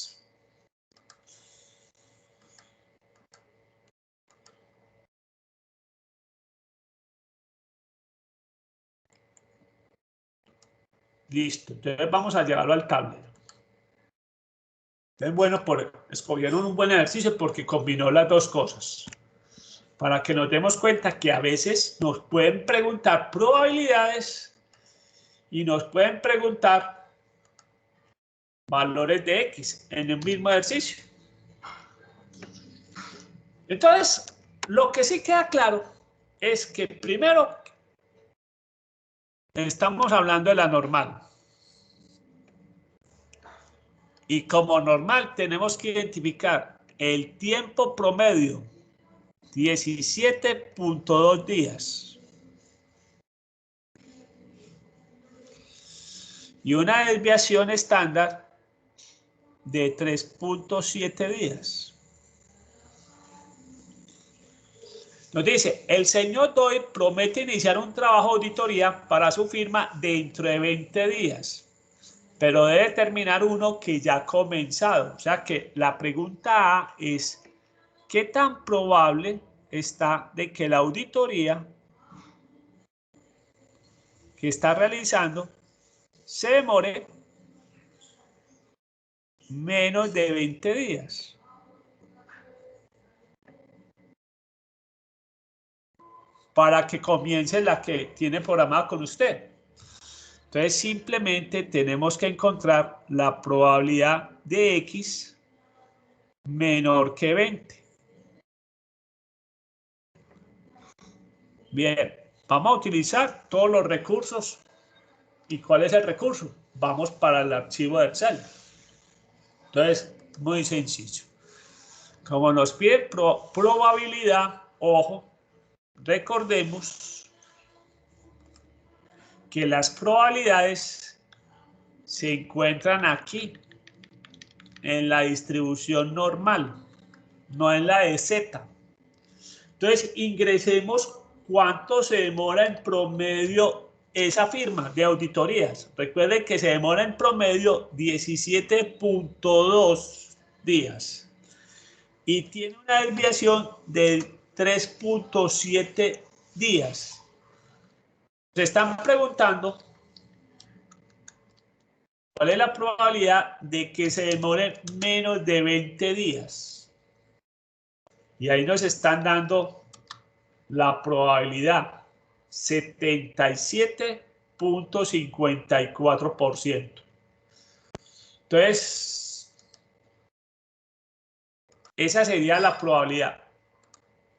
Listo, entonces vamos a llevarlo al tablero. Es bueno, escogieron un buen ejercicio porque combinó las dos cosas. Para que nos demos cuenta que a veces nos pueden preguntar probabilidades y nos pueden preguntar valores de X en el mismo ejercicio. Entonces, lo que sí queda claro es que primero estamos hablando de la normal. Y como normal tenemos que identificar el tiempo promedio, 17.2 días. Y una desviación estándar de 3.7 días. Nos dice, el señor Doyle promete iniciar un trabajo de auditoría para su firma dentro de 20 días, pero debe terminar uno que ya ha comenzado. O sea que la pregunta A es, ¿qué tan probable está de que la auditoría que está realizando se demore menos de 20 días? Para que comience la que tiene programada con usted. Entonces simplemente tenemos que encontrar la probabilidad de X menor que 20. Bien, vamos a utilizar todos los recursos. ¿Y cuál es el recurso? Vamos para el archivo de Excel. Entonces, muy sencillo. Como nos pide probabilidad, ojo, recordemos que las probabilidades se encuentran aquí, en la distribución normal, no en la de Z. Entonces, ingresemos cuánto se demora en promedio esa firma de auditorías. Recuerden que se demora en promedio 17.2 días y tiene una desviación de 3.7 días. Se están preguntando cuál es la probabilidad de que se demore menos de 20 días. Y ahí nos están dando la probabilidad, 77.54%. Entonces, esa sería la probabilidad.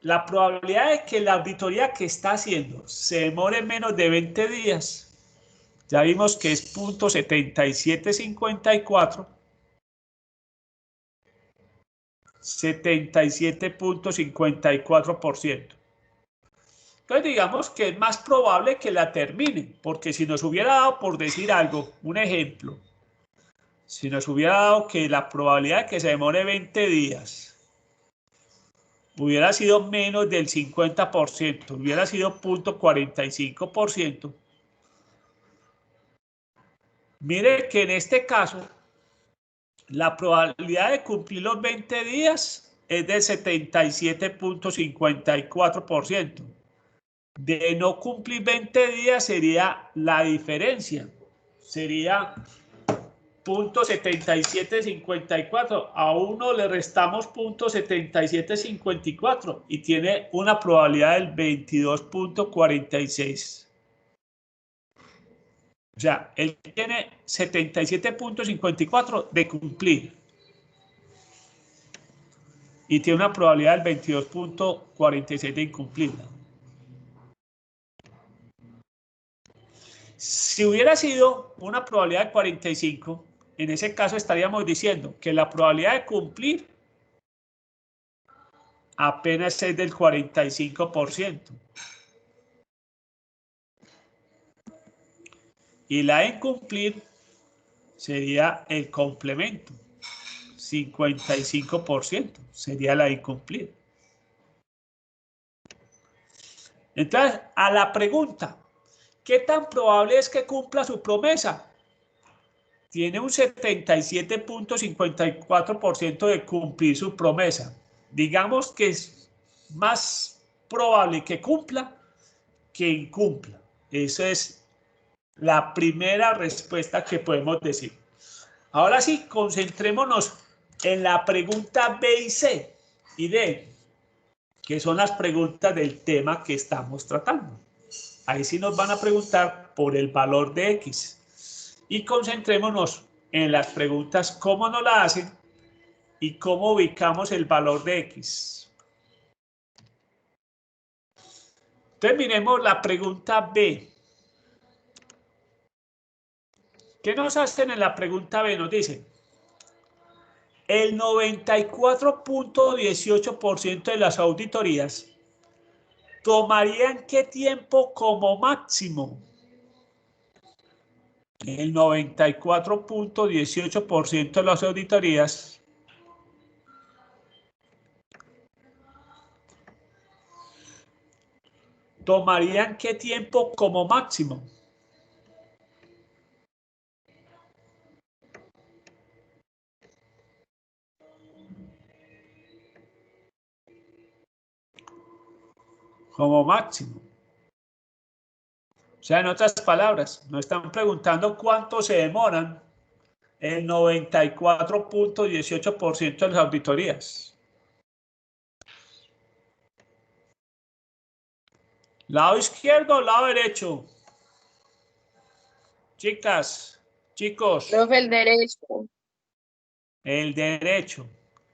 La probabilidad de que la auditoría que está haciendo se demore menos de 20 días Ya vimos que es 0.7754. 77.54%. Entonces digamos que es más probable que la termine, porque si nos hubiera dado, por decir algo, un ejemplo, si nos hubiera dado que la probabilidad de que se demore 20 días hubiera sido menos del 50%, hubiera sido 0.45%, mire que en este caso la probabilidad de cumplir los 20 días es del 77.54%. De no cumplir 20 días sería la diferencia. Sería 0.7754. A uno le restamos 0.7754 y tiene una probabilidad del 22.46. O sea, él tiene 77.54 de cumplir. Y tiene una probabilidad del 22.46 de incumplirla. Si hubiera sido una probabilidad de 45, en ese caso estaríamos diciendo que la probabilidad de cumplir apenas es del 45%. Y la de incumplir sería el complemento, 55% sería la de incumplir. Entonces, a la pregunta, ¿qué tan probable es que cumpla su promesa? Tiene un 77.54% de cumplir su promesa. Digamos que es más probable que cumpla que incumpla. Esa es la primera respuesta que podemos decir. Ahora sí, concentrémonos en la pregunta B y C y D, que son las preguntas del tema que estamos tratando. Ahí sí nos van a preguntar por el valor de X. Y concentrémonos en las preguntas cómo nos la hacen y cómo ubicamos el valor de X. Entonces miremos la pregunta B. ¿Qué nos hacen en la pregunta B? Nos dice, el 94.18% de las auditorías tomarían ¿qué tiempo como máximo? El 94.18% de las auditorías tomarían ¿qué tiempo como máximo? Como máximo. O sea, en otras palabras, nos están preguntando cuánto se demoran el 94.18% de las auditorías. ¿Lado izquierdo o lado derecho? Chicas, chicos.
Profe, el derecho.
El derecho.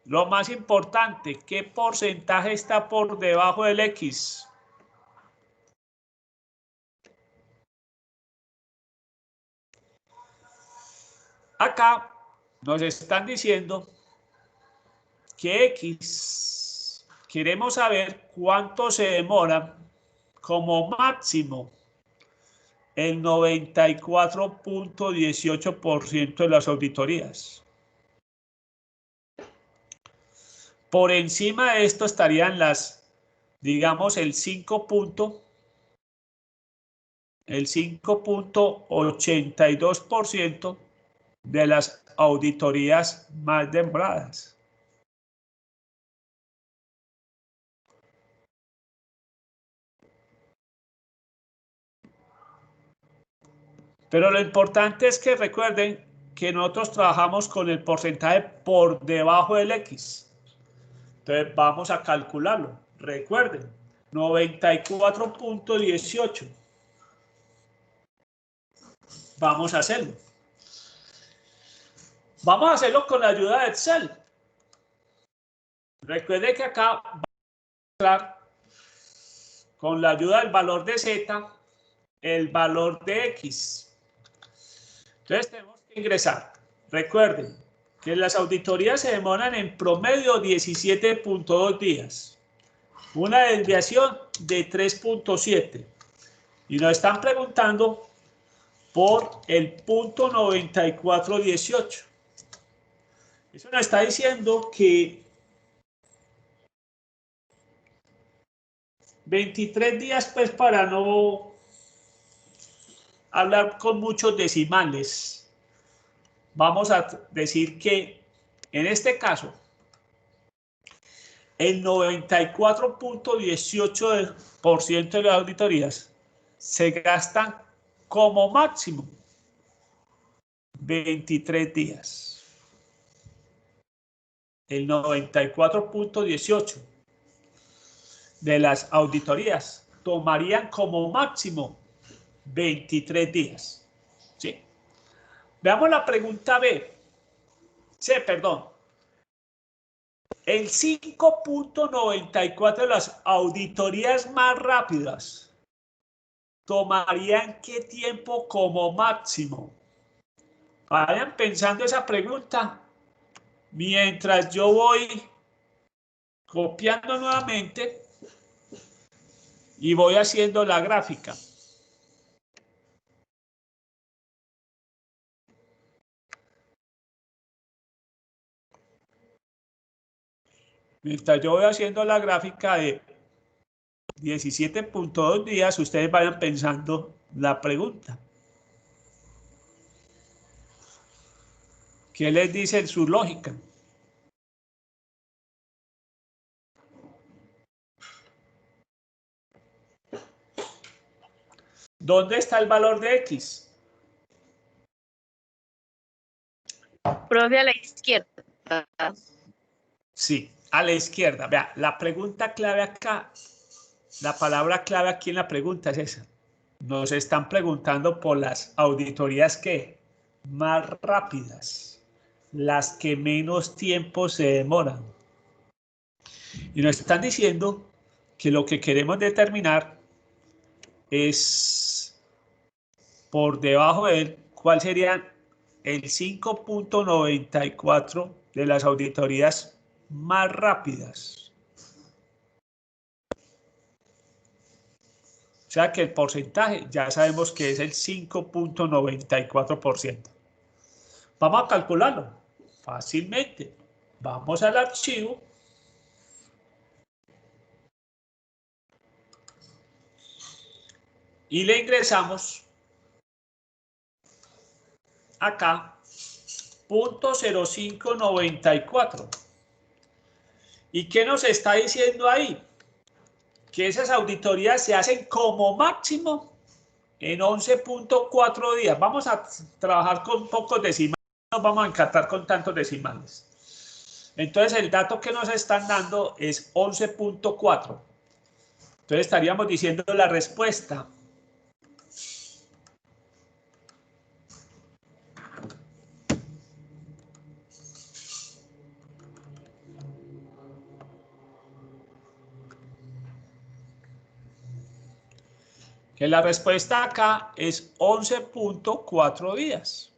Lo más importante, ¿qué porcentaje está por debajo del X? Acá nos están diciendo que X, queremos saber cuánto se demora como máximo el 94.18% de las auditorías. Por encima de esto estarían las, digamos, el 5.82% de las auditorías más demoradas. Pero lo importante es que recuerden que nosotros trabajamos con el porcentaje por debajo del X. Entonces vamos a calcularlo. Recuerden, 94.18. Vamos a hacerlo. Vamos a hacerlo con la ayuda de Excel. Recuerde que acá vamos a mostrar con la ayuda del valor de Z el valor de X. Entonces tenemos que ingresar. Recuerden que las auditorías se demoran en promedio 17.2 días. Una desviación de 3.7. Y nos están preguntando por el punto 9418. Eso nos está diciendo que 23 días, pues, para no hablar con muchos decimales, vamos a decir que en este caso el 94.18% de las auditorías se gastan como máximo 23 días. El 94.18% de las auditorías tomarían como máximo 23 días. ¿Sí? Veamos la pregunta B. C, perdón. El 5.94% de las auditorías más rápidas tomarían ¿qué tiempo como máximo? Vayan pensando esa pregunta mientras yo voy copiando nuevamente y voy haciendo la gráfica. Mientras yo voy haciendo la gráfica de 17.2 días, ustedes vayan pensando la pregunta. ¿Qué les dice su lógica? ¿Dónde está el valor de X?
Profe, a la izquierda.
Sí, a la izquierda. Vea, la pregunta clave acá, la palabra clave aquí en la pregunta es esa. Nos están preguntando por las auditorías que más rápidas, las que menos tiempo se demoran. Y nos están diciendo que lo que queremos determinar es por debajo de él, ¿cuál sería el 5.94 de las auditorías más rápidas? O sea que el porcentaje ya sabemos que es el 5.94%. Vamos a calcularlo fácilmente. Vamos al archivo. Y le ingresamos acá 0.0594. ¿Y qué nos está diciendo ahí? Que esas auditorías se hacen como máximo en 11.4 días. Vamos a trabajar con pocos decimales, no vamos a encantar con tantos decimales. Entonces el dato que nos están dando es 11.4. Entonces estaríamos diciendo la respuesta. Que la respuesta acá es 11.4 días.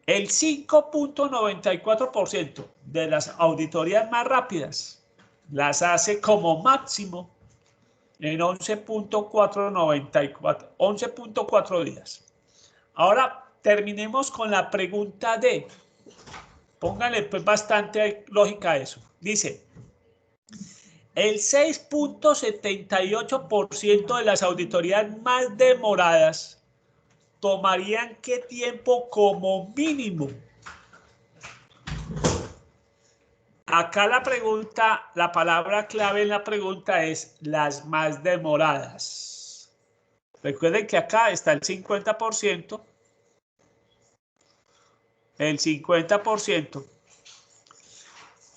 El 5.94% de las auditorías más rápidas las hace como máximo en 11.4 días. Ahora terminemos con la pregunta D. Pónganle pues bastante lógica a eso. Dice, el 6.78% de las auditorías más demoradas tomarían ¿qué tiempo como mínimo? Acá la pregunta, la palabra clave en la pregunta es las más demoradas. Recuerden que acá está el 50%, el 50%,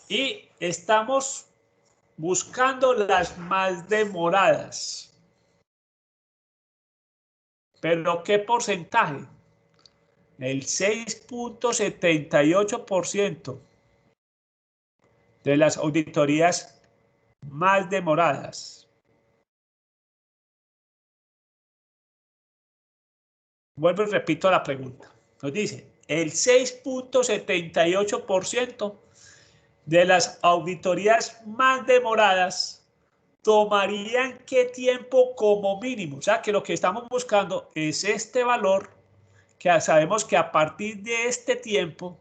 y estamos buscando las más demoradas. ¿Pero qué porcentaje? El 6.78% de las auditorías más demoradas. Vuelvo y repito la pregunta. Nos dice, el 6.78% de las auditorías más demoradas tomarían ¿qué tiempo como mínimo? O sea, que lo que estamos buscando es este valor, que sabemos que a partir de este tiempo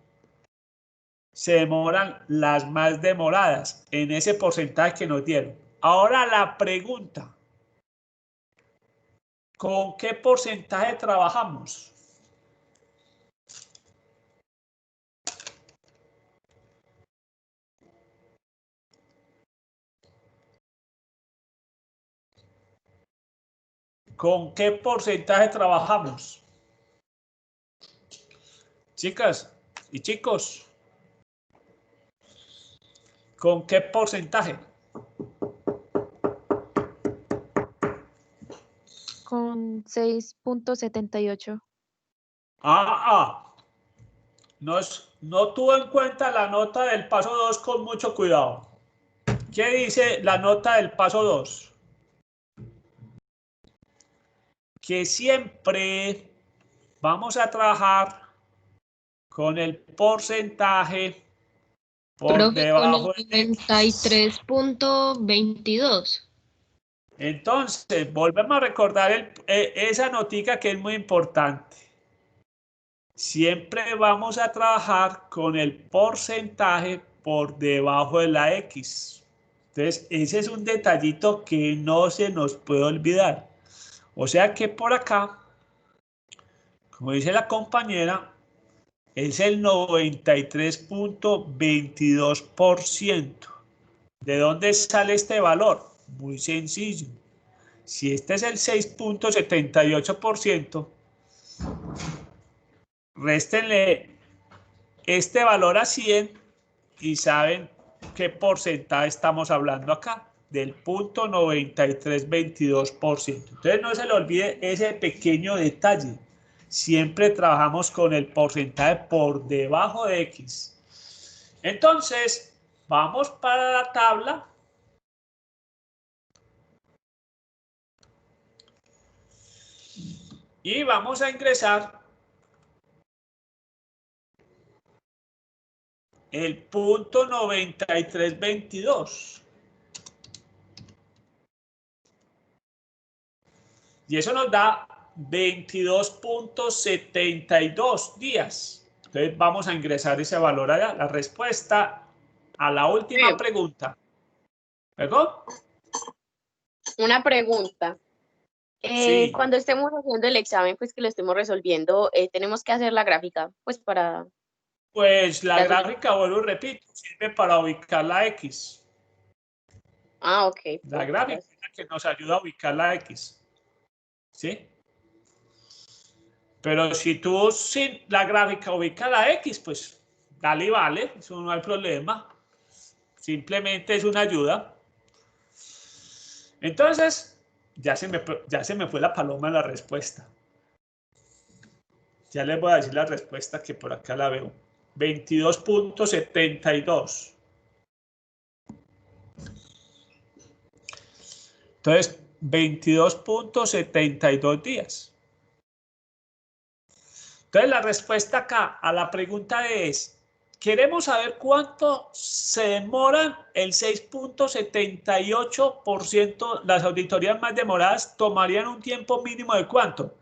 se demoran las más demoradas en ese porcentaje que nos dieron. Ahora la pregunta, ¿con qué porcentaje trabajamos? ¿Con qué porcentaje trabajamos? Chicas y chicos, ¿con qué porcentaje?
Con 6.78.
No tuvo en cuenta la nota del paso 2 con mucho cuidado. ¿Qué dice la nota del paso 2? Que siempre vamos a trabajar con el porcentaje por
Profe,
debajo
con
de
el 93.22.
Entonces, volvemos a recordar esa notica que es muy importante. Siempre vamos a trabajar con el porcentaje por debajo de la X. Entonces, ese es un detallito que no se nos puede olvidar. O sea que por acá, como dice la compañera, es el 93.22%. ¿De dónde sale este valor? Muy sencillo. Si este es el 6.78%, réstenle este valor a 100 y saben qué porcentaje estamos hablando acá, del 0.9322%. Entonces no se le olvide ese pequeño detalle. Siempre trabajamos con el porcentaje por debajo de X. Entonces, vamos para la tabla. Y vamos a ingresar el punto 9322. Y eso nos da 22.72 días. Entonces vamos a ingresar ese valor allá. La respuesta a la última pregunta. ¿Perdón?
Una pregunta.
Sí.
Cuando estemos haciendo el examen, pues que lo estemos resolviendo, tenemos que hacer la gráfica, pues para...
Pues la gráfica, vuelvo y repito, sirve para ubicar la X.
Ah, ok.
La gráfica es la que nos ayuda a ubicar la X. ¿Sí? Pero si tú sin la gráfica ubicas la X, pues dale y vale, eso no hay problema. Simplemente es una ayuda. Entonces, ya se me fue la paloma en la respuesta. Ya les voy a decir la respuesta que por acá la veo. 22.72. Entonces, 22.72 días. Entonces, la respuesta acá a la pregunta es, queremos saber cuánto se demoran el 6.78%, las auditorías más demoradas tomarían un tiempo mínimo de ¿cuánto?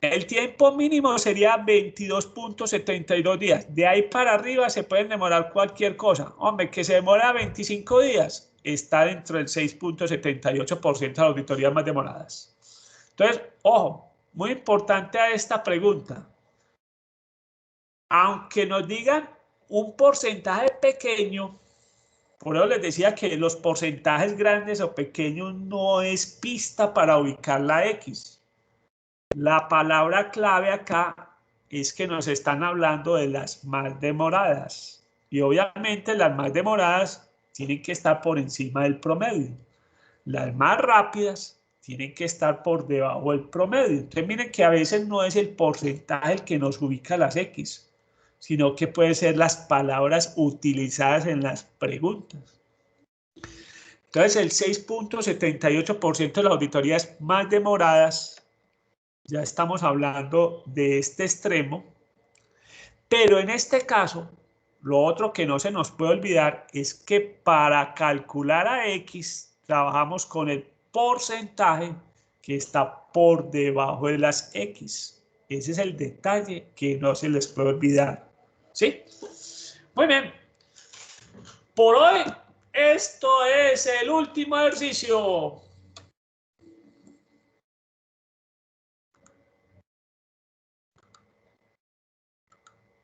El tiempo mínimo sería 22.72 días. De ahí para arriba se pueden demorar cualquier cosa. Hombre, que se demora 25 días, está dentro del 6.78% de las auditorías más demoradas. Entonces, ojo, muy importante a esta pregunta. Aunque nos digan un porcentaje pequeño, por eso les decía que los porcentajes grandes o pequeños no es pista para ubicar la X. La palabra clave acá es que nos están hablando de las más demoradas. Y obviamente las más demoradas tienen que estar por encima del promedio. Las más rápidas tienen que estar por debajo del promedio. Entonces miren que a veces no es el porcentaje el que nos ubica las X, sino que pueden ser las palabras utilizadas en las preguntas. Entonces el 6.78% de las auditorías más demoradas Ya estamos hablando de este extremo, pero en este caso, lo otro que no se nos puede olvidar es que para calcular a X trabajamos con el porcentaje que está por debajo de las X. Ese es el detalle que no se les puede olvidar. ¿Sí? Muy bien. Por hoy, esto es el último ejercicio.